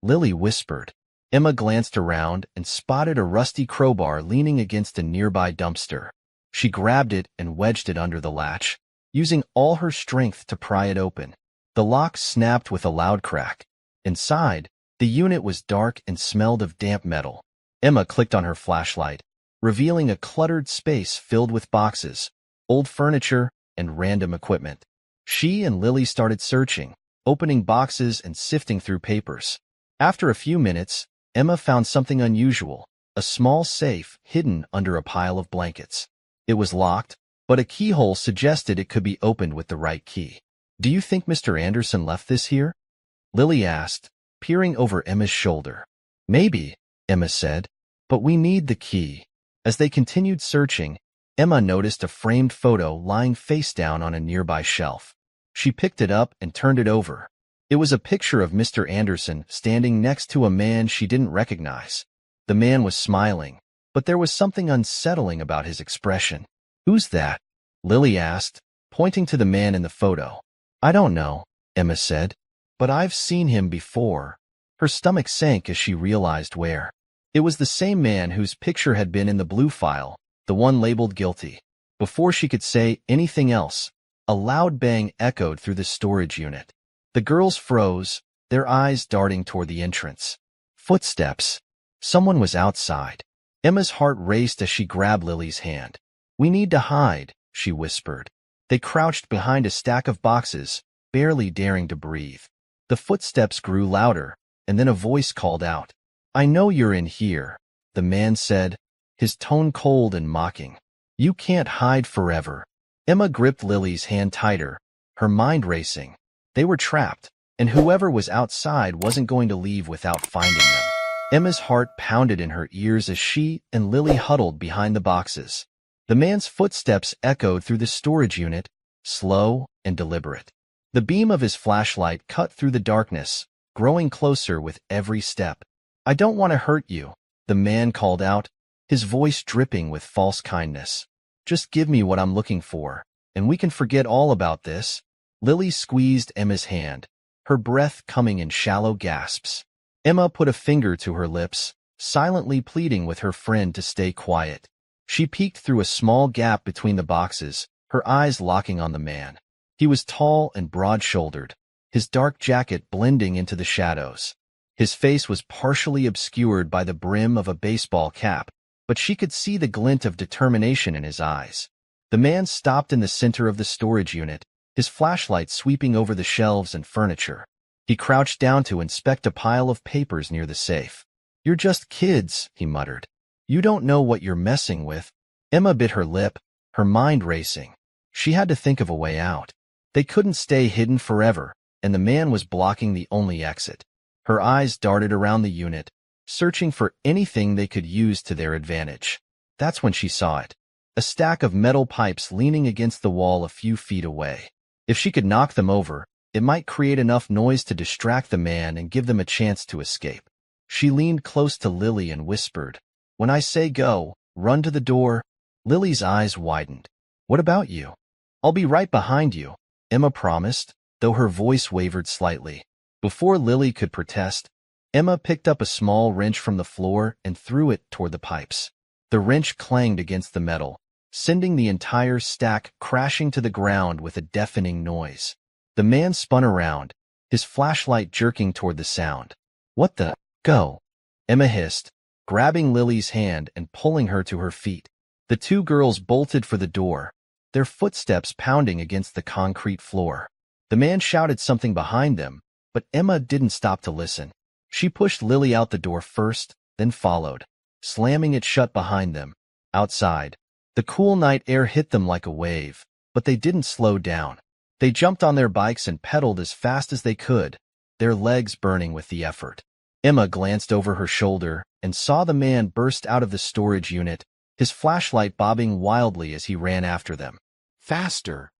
Lily whispered. Emma glanced around and spotted a rusty crowbar leaning against a nearby dumpster. She grabbed it and wedged it under the latch, using all her strength to pry it open. The lock snapped with a loud crack. Inside, the unit was dark and smelled of damp metal. Emma clicked on her flashlight, revealing a cluttered space filled with boxes, old furniture, and random equipment. She and Lily started searching, opening boxes and sifting through papers. After a few minutes, Emma found something unusual, a small safe hidden under a pile of blankets. It was locked, but a keyhole suggested it could be opened with the right key. Do you think Mr. Anderson left this here? Lily asked, peering over Emma's shoulder. Maybe, Emma said, but we need the key. As they continued searching, Emma noticed a framed photo lying face down on a nearby shelf. She picked it up and turned it over. It was a picture of Mr. Anderson standing next to a man she didn't recognize. The man was smiling, but there was something unsettling about his expression. Who's that? Lily asked, pointing to the man in the photo. I don't know, Emma said, but I've seen him before. Her stomach sank as she realized where. It was the same man whose picture had been in the blue file, the one labeled guilty. Before she could say anything else, a loud bang echoed through the storage unit. The girls froze, their eyes darting toward the entrance. Footsteps. Someone was outside. Emma's heart raced as she grabbed Lily's hand. We need to hide, she whispered. They crouched behind a stack of boxes, barely daring to breathe. The footsteps grew louder, and then a voice called out. I know you're in here, the man said, his tone cold and mocking. You can't hide forever. Emma gripped Lily's hand tighter, her mind racing. They were trapped, and whoever was outside wasn't going to leave without finding them. Emma's heart pounded in her ears as she and Lily huddled behind the boxes. The man's footsteps echoed through the storage unit, slow and deliberate. The beam of his flashlight cut through the darkness, growing closer with every step. I don't want to hurt you, the man called out, his voice dripping with false kindness. Just give me what I'm looking for, and we can forget all about this. Lily squeezed Emma's hand, her breath coming in shallow gasps. Emma put a finger to her lips, silently pleading with her friend to stay quiet. She peeked through a small gap between the boxes, her eyes locking on the man. He was tall and broad-shouldered, his dark jacket blending into the shadows. His face was partially obscured by the brim of a baseball cap, but she could see the glint of determination in his eyes. The man stopped in the center of the storage unit, his flashlight sweeping over the shelves and furniture. He crouched down to inspect a pile of papers near the safe. You're just kids, he muttered. You don't know what you're messing with. Emma bit her lip, her mind racing. She had to think of a way out. They couldn't stay hidden forever, and the man was blocking the only exit. Her eyes darted around the unit, searching for anything they could use to their advantage. That's when she saw it. A stack of metal pipes leaning against the wall a few feet away. If she could knock them over, it might create enough noise to distract the man and give them a chance to escape. She leaned close to Lily and whispered, When I say go, run to the door. Lily's eyes widened. What about you? I'll be right behind you, Emma promised, though her voice wavered slightly. Before Lily could protest, Emma picked up a small wrench from the floor and threw it toward the pipes. The wrench clanged against the metal, sending the entire stack crashing to the ground with a deafening noise. The man spun around, his flashlight jerking toward the sound. What the? Go! Emma hissed, grabbing Lily's hand and pulling her to her feet. The two girls bolted for the door, their footsteps pounding against the concrete floor. The man shouted something behind them, but Emma didn't stop to listen. She pushed Lily out the door first, then followed, slamming it shut behind them. Outside, the cool night air hit them like a wave, but they didn't slow down. They jumped on their bikes and pedaled as fast as they could, their legs burning with the effort. Emma glanced over her shoulder and saw the man burst out of the storage unit, his flashlight bobbing wildly as he ran after them. "Faster!"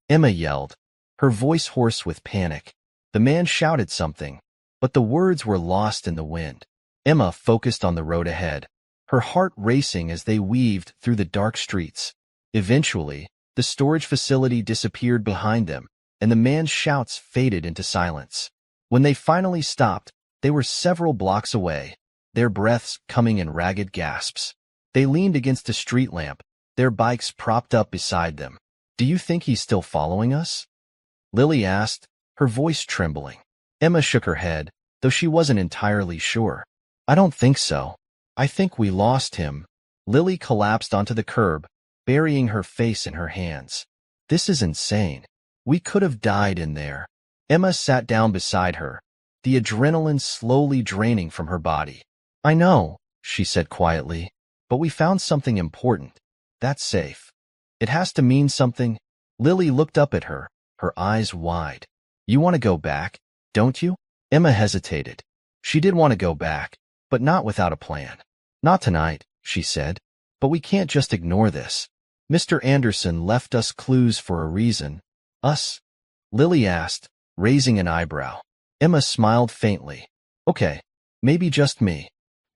Emma yelled, her voice hoarse with panic. The man shouted something, but the words were lost in the wind. Emma focused on the road ahead, her heart racing as they weaved through the dark streets. Eventually, the storage facility disappeared behind them, and the man's shouts faded into silence. When they finally stopped, they were several blocks away, their breaths coming in ragged gasps. They leaned against a street lamp, their bikes propped up beside them. "Do you think he's still following us?" Lily asked, her voice trembling. Emma shook her head, though she wasn't entirely sure. "I don't think so. I think we lost him." Lily collapsed onto the curb, burying her face in her hands. "This is insane. We could have died in there." Emma sat down beside her, the adrenaline slowly draining from her body. "I know," she said quietly, "but we found something important. That's safe. It has to mean something." Lily looked up at her, her eyes wide. "You want to go back, don't you?" Emma hesitated. She did want to go back, but not without a plan. "Not tonight," she said, "but we can't just ignore this. Mr. Anderson left us clues for a reason." "Us?" Lily asked, raising an eyebrow. Emma smiled faintly. "Okay, maybe just me.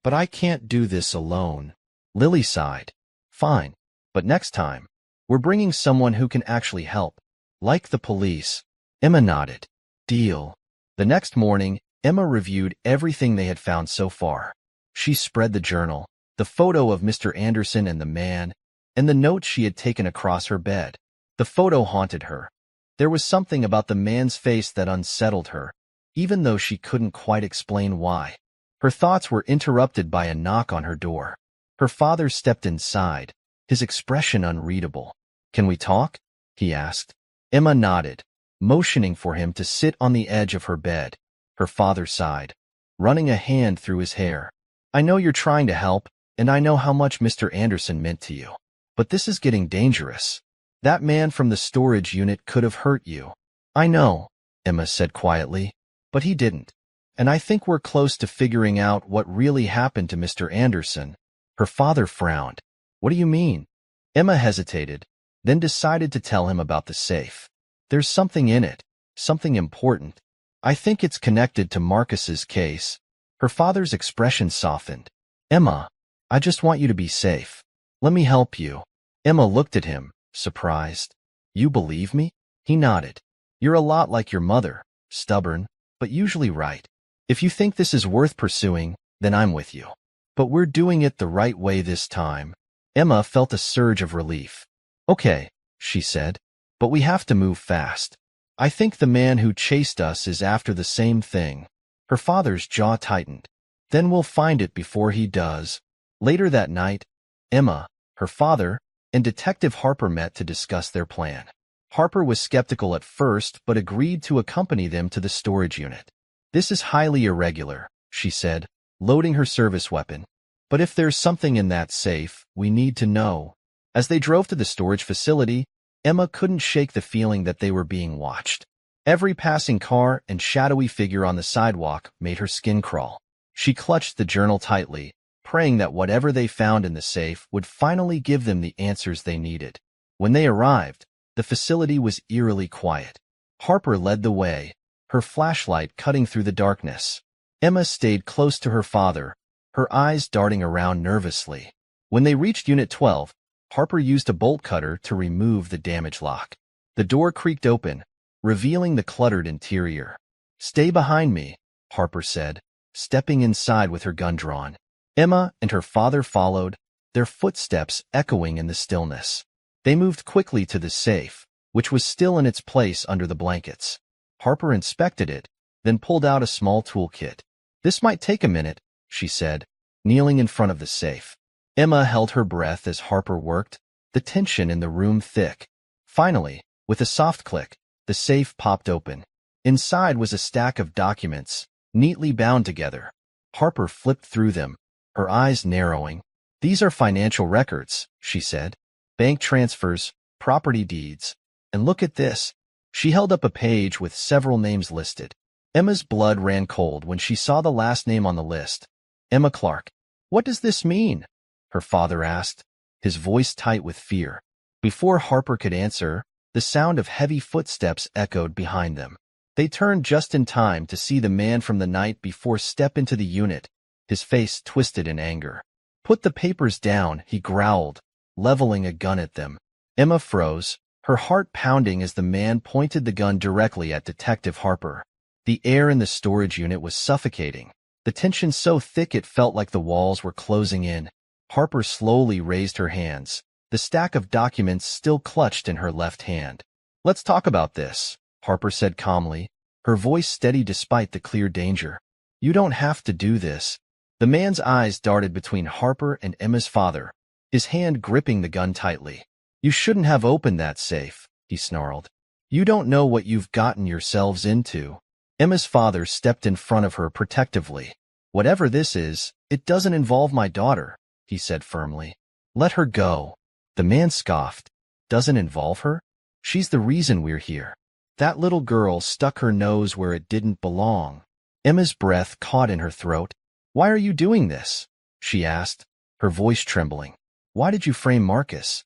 But I can't do this alone." Lily sighed. "Fine, but next time, we're bringing someone who can actually help, like the police." Emma nodded. "Deal." The next morning, Emma reviewed everything they had found so far. She spread the journal, the photo of Mr. Anderson and the man, and the note she had taken across her bed. The photo haunted her. There was something about the man's face that unsettled her, even though she couldn't quite explain why. Her thoughts were interrupted by a knock on her door. Her father stepped inside, his expression unreadable. "Can we talk?" he asked. Emma nodded, motioning for him to sit on the edge of her bed. Her father sighed, running a hand through his hair. "I know you're trying to help, and I know how much Mr. Anderson meant to you. But this is getting dangerous. That man from the storage unit could have hurt you." "I know," Emma said quietly, "but he didn't. And I think we're close to figuring out what really happened to Mr. Anderson." Her father frowned. "What do you mean?" Emma hesitated, then decided to tell him about the safe. "There's something in it, something important. I think it's connected to Marcus's case." Her father's expression softened. "Emma, I just want you to be safe. Let me help you." Emma looked at him, surprised. "You believe me?" He nodded. "You're a lot like your mother, stubborn, but usually right. If you think this is worth pursuing, then I'm with you. But we're doing it the right way this time." Emma felt a surge of relief. "Okay," she said, "but we have to move fast. I think the man who chased us is after the same thing." Her father's jaw tightened. "Then we'll find it before he does." Later that night, Emma, her father, and Detective Harper met to discuss their plan. Harper was skeptical at first but agreed to accompany them to the storage unit. "This is highly irregular," she said, loading her service weapon. "But if there's something in that safe, we need to know." As they drove to the storage facility, Emma couldn't shake the feeling that they were being watched. Every passing car and shadowy figure on the sidewalk made her skin crawl. She clutched the journal tightly, praying that whatever they found in the safe would finally give them the answers they needed. When they arrived, the facility was eerily quiet. Harper led the way, her flashlight cutting through the darkness. Emma stayed close to her father, her eyes darting around nervously. When they reached Unit 12, Harper used a bolt cutter to remove the damaged lock. The door creaked open, revealing the cluttered interior. "Stay behind me," Harper said, stepping inside with her gun drawn. Emma and her father followed, their footsteps echoing in the stillness. They moved quickly to the safe, which was still in its place under the blankets. Harper inspected it, then pulled out a small toolkit. "This might take a minute," she said, kneeling in front of the safe. Emma held her breath as Harper worked, the tension in the room thick. Finally, with a soft click, the safe popped open. Inside was a stack of documents, neatly bound together. Harper flipped through them, her eyes narrowing. "These are financial records," she said. "Bank transfers, property deeds. And look at this." She held up a page with several names listed. Emma's blood ran cold when she saw the last name on the list. Emma Clark. "What does this mean?" her father asked, his voice tight with fear. Before Harper could answer, the sound of heavy footsteps echoed behind them. They turned just in time to see the man from the night before step into the unit, his face twisted in anger. "Put the papers down," he growled, leveling a gun at them. Emma froze, her heart pounding as the man pointed the gun directly at Detective Harper. The air in the storage unit was suffocating, the tension so thick it felt like the walls were closing in. Harper slowly raised her hands, the stack of documents still clutched in her left hand. "Let's talk about this," Harper said calmly, her voice steady despite the clear danger. "You don't have to do this." The man's eyes darted between Harper and Emma's father, his hand gripping the gun tightly. "You shouldn't have opened that safe," he snarled. "You don't know what you've gotten yourselves into." Emma's father stepped in front of her protectively. "Whatever this is, it doesn't involve my daughter," he said firmly. "Let her go." The man scoffed. "Doesn't involve her? She's the reason we're here." That little girl stuck her nose where it didn't belong. Emma's breath caught in her throat. "Why are you doing this?" she asked, her voice trembling. "Why did you frame Marcus?"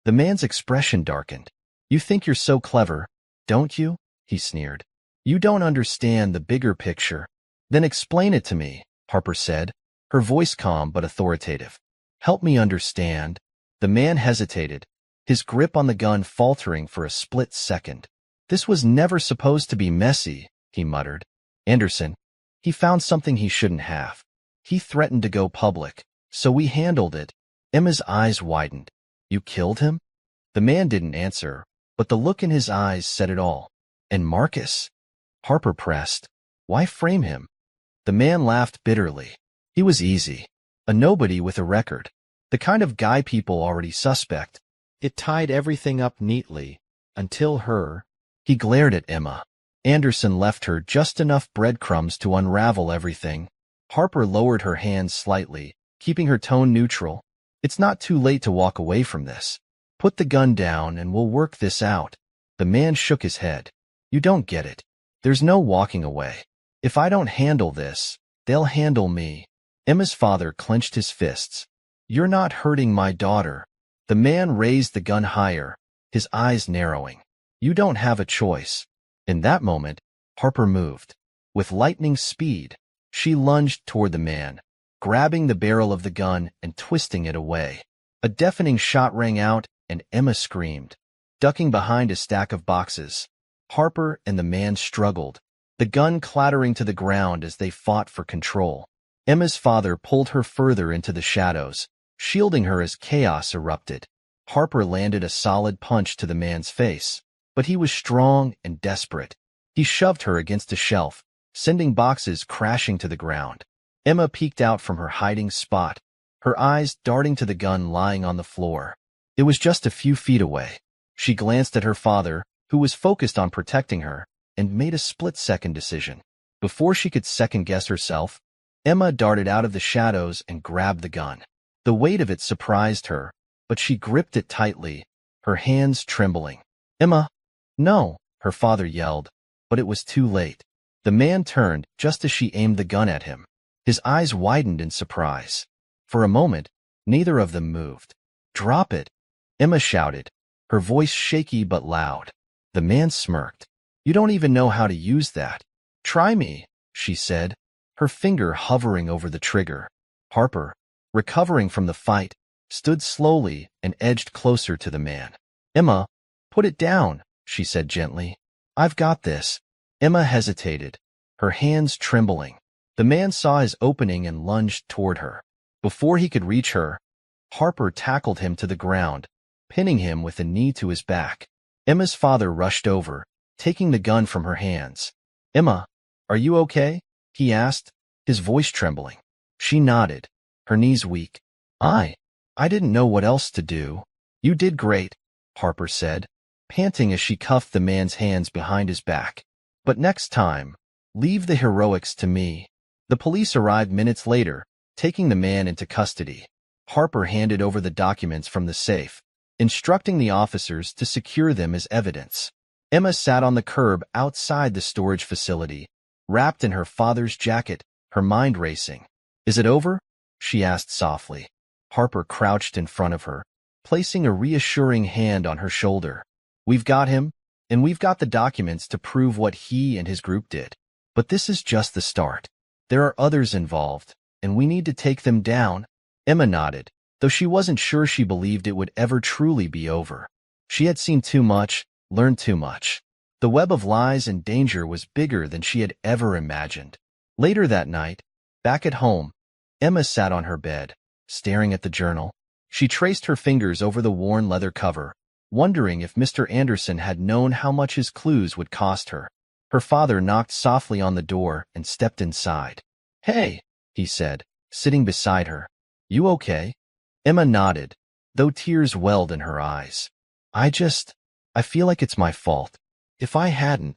The man's expression darkened. "You think you're so clever, don't you?" he sneered. "You don't understand the bigger picture." "Then explain it to me," Harper said, her voice calm but authoritative. "Help me understand." The man hesitated, his grip on the gun faltering for a split second. "This was never supposed to be messy," he muttered. "Anderson, he found something he shouldn't have. He threatened to go public, so we handled it." Emma's eyes widened. "You killed him?" The man didn't answer, but the look in his eyes said it all. "And Marcus?" Harper pressed. "Why frame him?" The man laughed bitterly. "He was easy. A nobody with a record. The kind of guy people already suspect. It tied everything up neatly. Until her." He glared at Emma. "Anderson left her just enough breadcrumbs to unravel everything." Harper lowered her hands slightly, keeping her tone neutral. "It's not too late to walk away from this. Put the gun down and we'll work this out." The man shook his head. "You don't get it. There's no walking away. If I don't handle this, they'll handle me." Emma's father clenched his fists. "You're not hurting my daughter." The man raised the gun higher, his eyes narrowing. "You don't have a choice." In that moment, Harper moved. With lightning speed, she lunged toward the man, grabbing the barrel of the gun and twisting it away. A deafening shot rang out, and Emma screamed, ducking behind a stack of boxes. Harper and the man struggled, the gun clattering to the ground as they fought for control. Emma's father pulled her further into the shadows, shielding her as chaos erupted. Harper landed a solid punch to the man's face, but he was strong and desperate. He shoved her against a shelf, sending boxes crashing to the ground. Emma peeked out from her hiding spot, her eyes darting to the gun lying on the floor. It was just a few feet away. She glanced at her father, who was focused on protecting her, and made a split-second decision. Before she could second-guess herself, Emma darted out of the shadows and grabbed the gun. The weight of it surprised her, but she gripped it tightly, her hands trembling. "Emma!" "No," her father yelled, but it was too late. The man turned just as she aimed the gun at him. His eyes widened in surprise. For a moment, neither of them moved. "Drop it," Emma shouted, her voice shaky but loud. The man smirked. "You don't even know how to use that." "Try me," she said, her finger hovering over the trigger. Harper, recovering from the fight, stood slowly and edged closer to the man. "Emma, put it down," she said gently. "I've got this." Emma hesitated, her hands trembling. The man saw his opening and lunged toward her. Before he could reach her, Harper tackled him to the ground, pinning him with a knee to his back. Emma's father rushed over, taking the gun from her hands. "Emma, are you okay?" he asked, his voice trembling. She nodded, her knees weak. I didn't know what else to do." "You did great," Harper said, panting as she cuffed the man's hands behind his back. "But next time, leave the heroics to me." The police arrived minutes later, taking the man into custody. Harper handed over the documents from the safe, instructing the officers to secure them as evidence. Emma sat on the curb outside the storage facility, wrapped in her father's jacket, her mind racing. "Is it over?" she asked softly. Harper crouched in front of her, placing a reassuring hand on her shoulder. "We've got him, and we've got the documents to prove what he and his group did. But this is just the start. There are others involved, and we need to take them down." Emma nodded, though she wasn't sure she believed it would ever truly be over. She had seen too much, learned too much. The web of lies and danger was bigger than she had ever imagined. Later that night, back at home, Emma sat on her bed, staring at the journal. She traced her fingers over the worn leather cover, wondering if Mr. Anderson had known how much his clues would cost her. Her father knocked softly on the door and stepped inside. "Hey," he said, sitting beside her. "You okay?" Emma nodded, though tears welled in her eyes. I feel like it's my fault. If I hadn't—"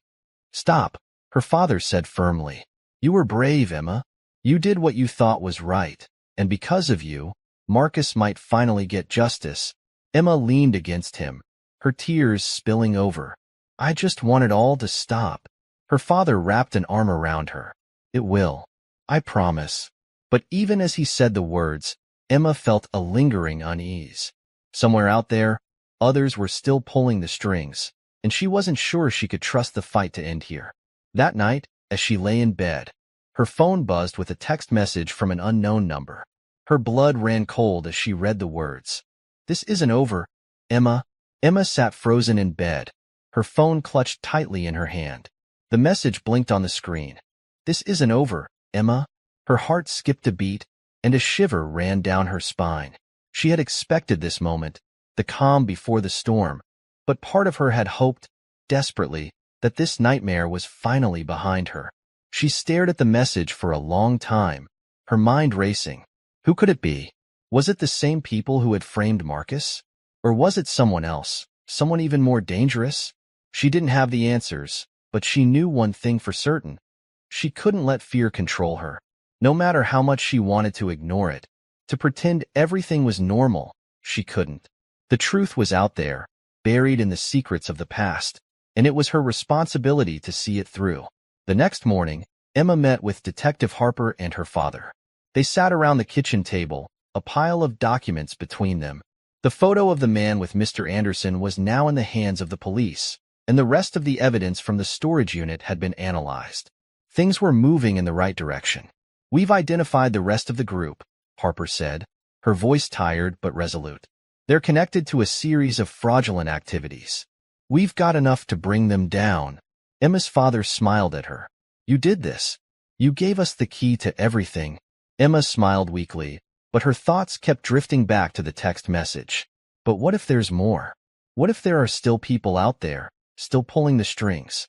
"Stop," her father said firmly. "You were brave, Emma. You did what you thought was right, and because of you, Marcus might finally get justice." Emma leaned against him, her tears spilling over. "I just want it all to stop." Her father wrapped an arm around her. "It will. I promise." But even as he said the words, Emma felt a lingering unease. Somewhere out there, others were still pulling the strings, and she wasn't sure she could trust the fight to end here. That night, as she lay in bed, her phone buzzed with a text message from an unknown number. Her blood ran cold as she read the words. "This isn't over, Emma." Emma sat frozen in bed, her phone clutched tightly in her hand. The message blinked on the screen. "This isn't over, Emma." Her heart skipped a beat, and a shiver ran down her spine. She had expected this moment, the calm before the storm, but part of her had hoped, desperately, that this nightmare was finally behind her. She stared at the message for a long time, her mind racing. Who could it be? Was it the same people who had framed Marcus? Or was it someone else, someone even more dangerous? She didn't have the answers, but she knew one thing for certain. She couldn't let fear control her, no matter how much she wanted to ignore it. To pretend everything was normal, she couldn't. The truth was out there, buried in the secrets of the past, and it was her responsibility to see it through. The next morning, Emma met with Detective Harper and her father. They sat around the kitchen table, a pile of documents between them. The photo of the man with Mr. Anderson was now in the hands of the police, and the rest of the evidence from the storage unit had been analyzed. Things were moving in the right direction. "We've identified the rest of the group," Harper said, her voice tired but resolute. "They're connected to a series of fraudulent activities. We've got enough to bring them down." Emma's father smiled at her. "You did this. You gave us the key to everything." Emma smiled weakly, but her thoughts kept drifting back to the text message. But what if there's more? What if there are still people out there, still pulling the strings?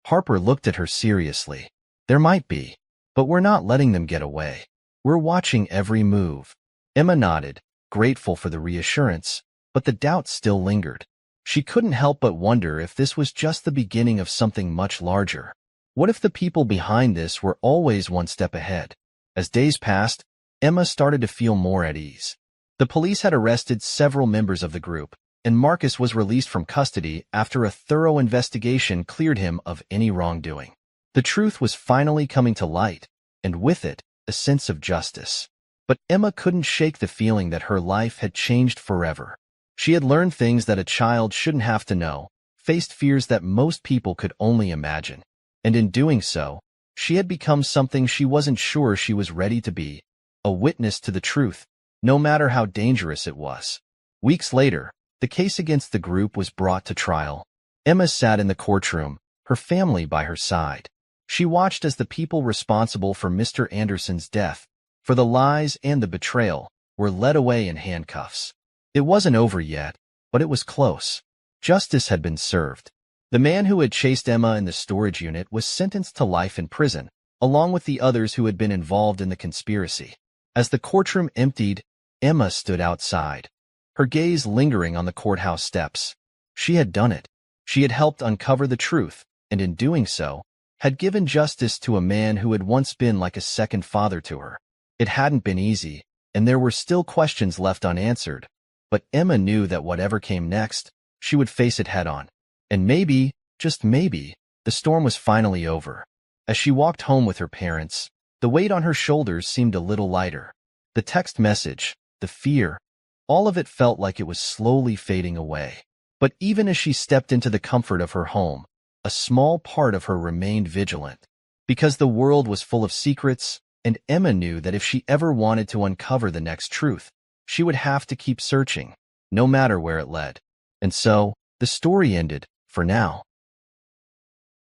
Harper looked at her seriously. "There might be, but we're not letting them get away. We're watching every move." Emma nodded, grateful for the reassurance, but the doubt still lingered. She couldn't help but wonder if this was just the beginning of something much larger. What if the people behind this were always one step ahead? As days passed, Emma started to feel more at ease. The police had arrested several members of the group, and Marcus was released from custody after a thorough investigation cleared him of any wrongdoing. The truth was finally coming to light, and with it, a sense of justice. But Emma couldn't shake the feeling that her life had changed forever. She had learned things that a child shouldn't have to know, faced fears that most people could only imagine, and in doing so, she had become something she wasn't sure she was ready to be, a witness to the truth, no matter how dangerous it was. Weeks later, the case against the group was brought to trial. Emma sat in the courtroom, her family by her side. She watched as the people responsible for Mr. Anderson's death, for the lies and the betrayal, were led away in handcuffs. It wasn't over yet, but it was close. Justice had been served. The man who had chased Emma in the storage unit was sentenced to life in prison, along with the others who had been involved in the conspiracy. As the courtroom emptied, Emma stood outside, her gaze lingering on the courthouse steps. She had done it. She had helped uncover the truth, and in doing so, had given justice to a man who had once been like a second father to her. It hadn't been easy, and there were still questions left unanswered, but Emma knew that whatever came next, she would face it head-on. And maybe, just maybe, the storm was finally over. As she walked home with her parents, the weight on her shoulders seemed a little lighter. The text message, the fear, all of it felt like it was slowly fading away. But even as she stepped into the comfort of her home, a small part of her remained vigilant. Because the world was full of secrets, and Emma knew that if she ever wanted to uncover the next truth, she would have to keep searching, no matter where it led. And so, the story ended, for now.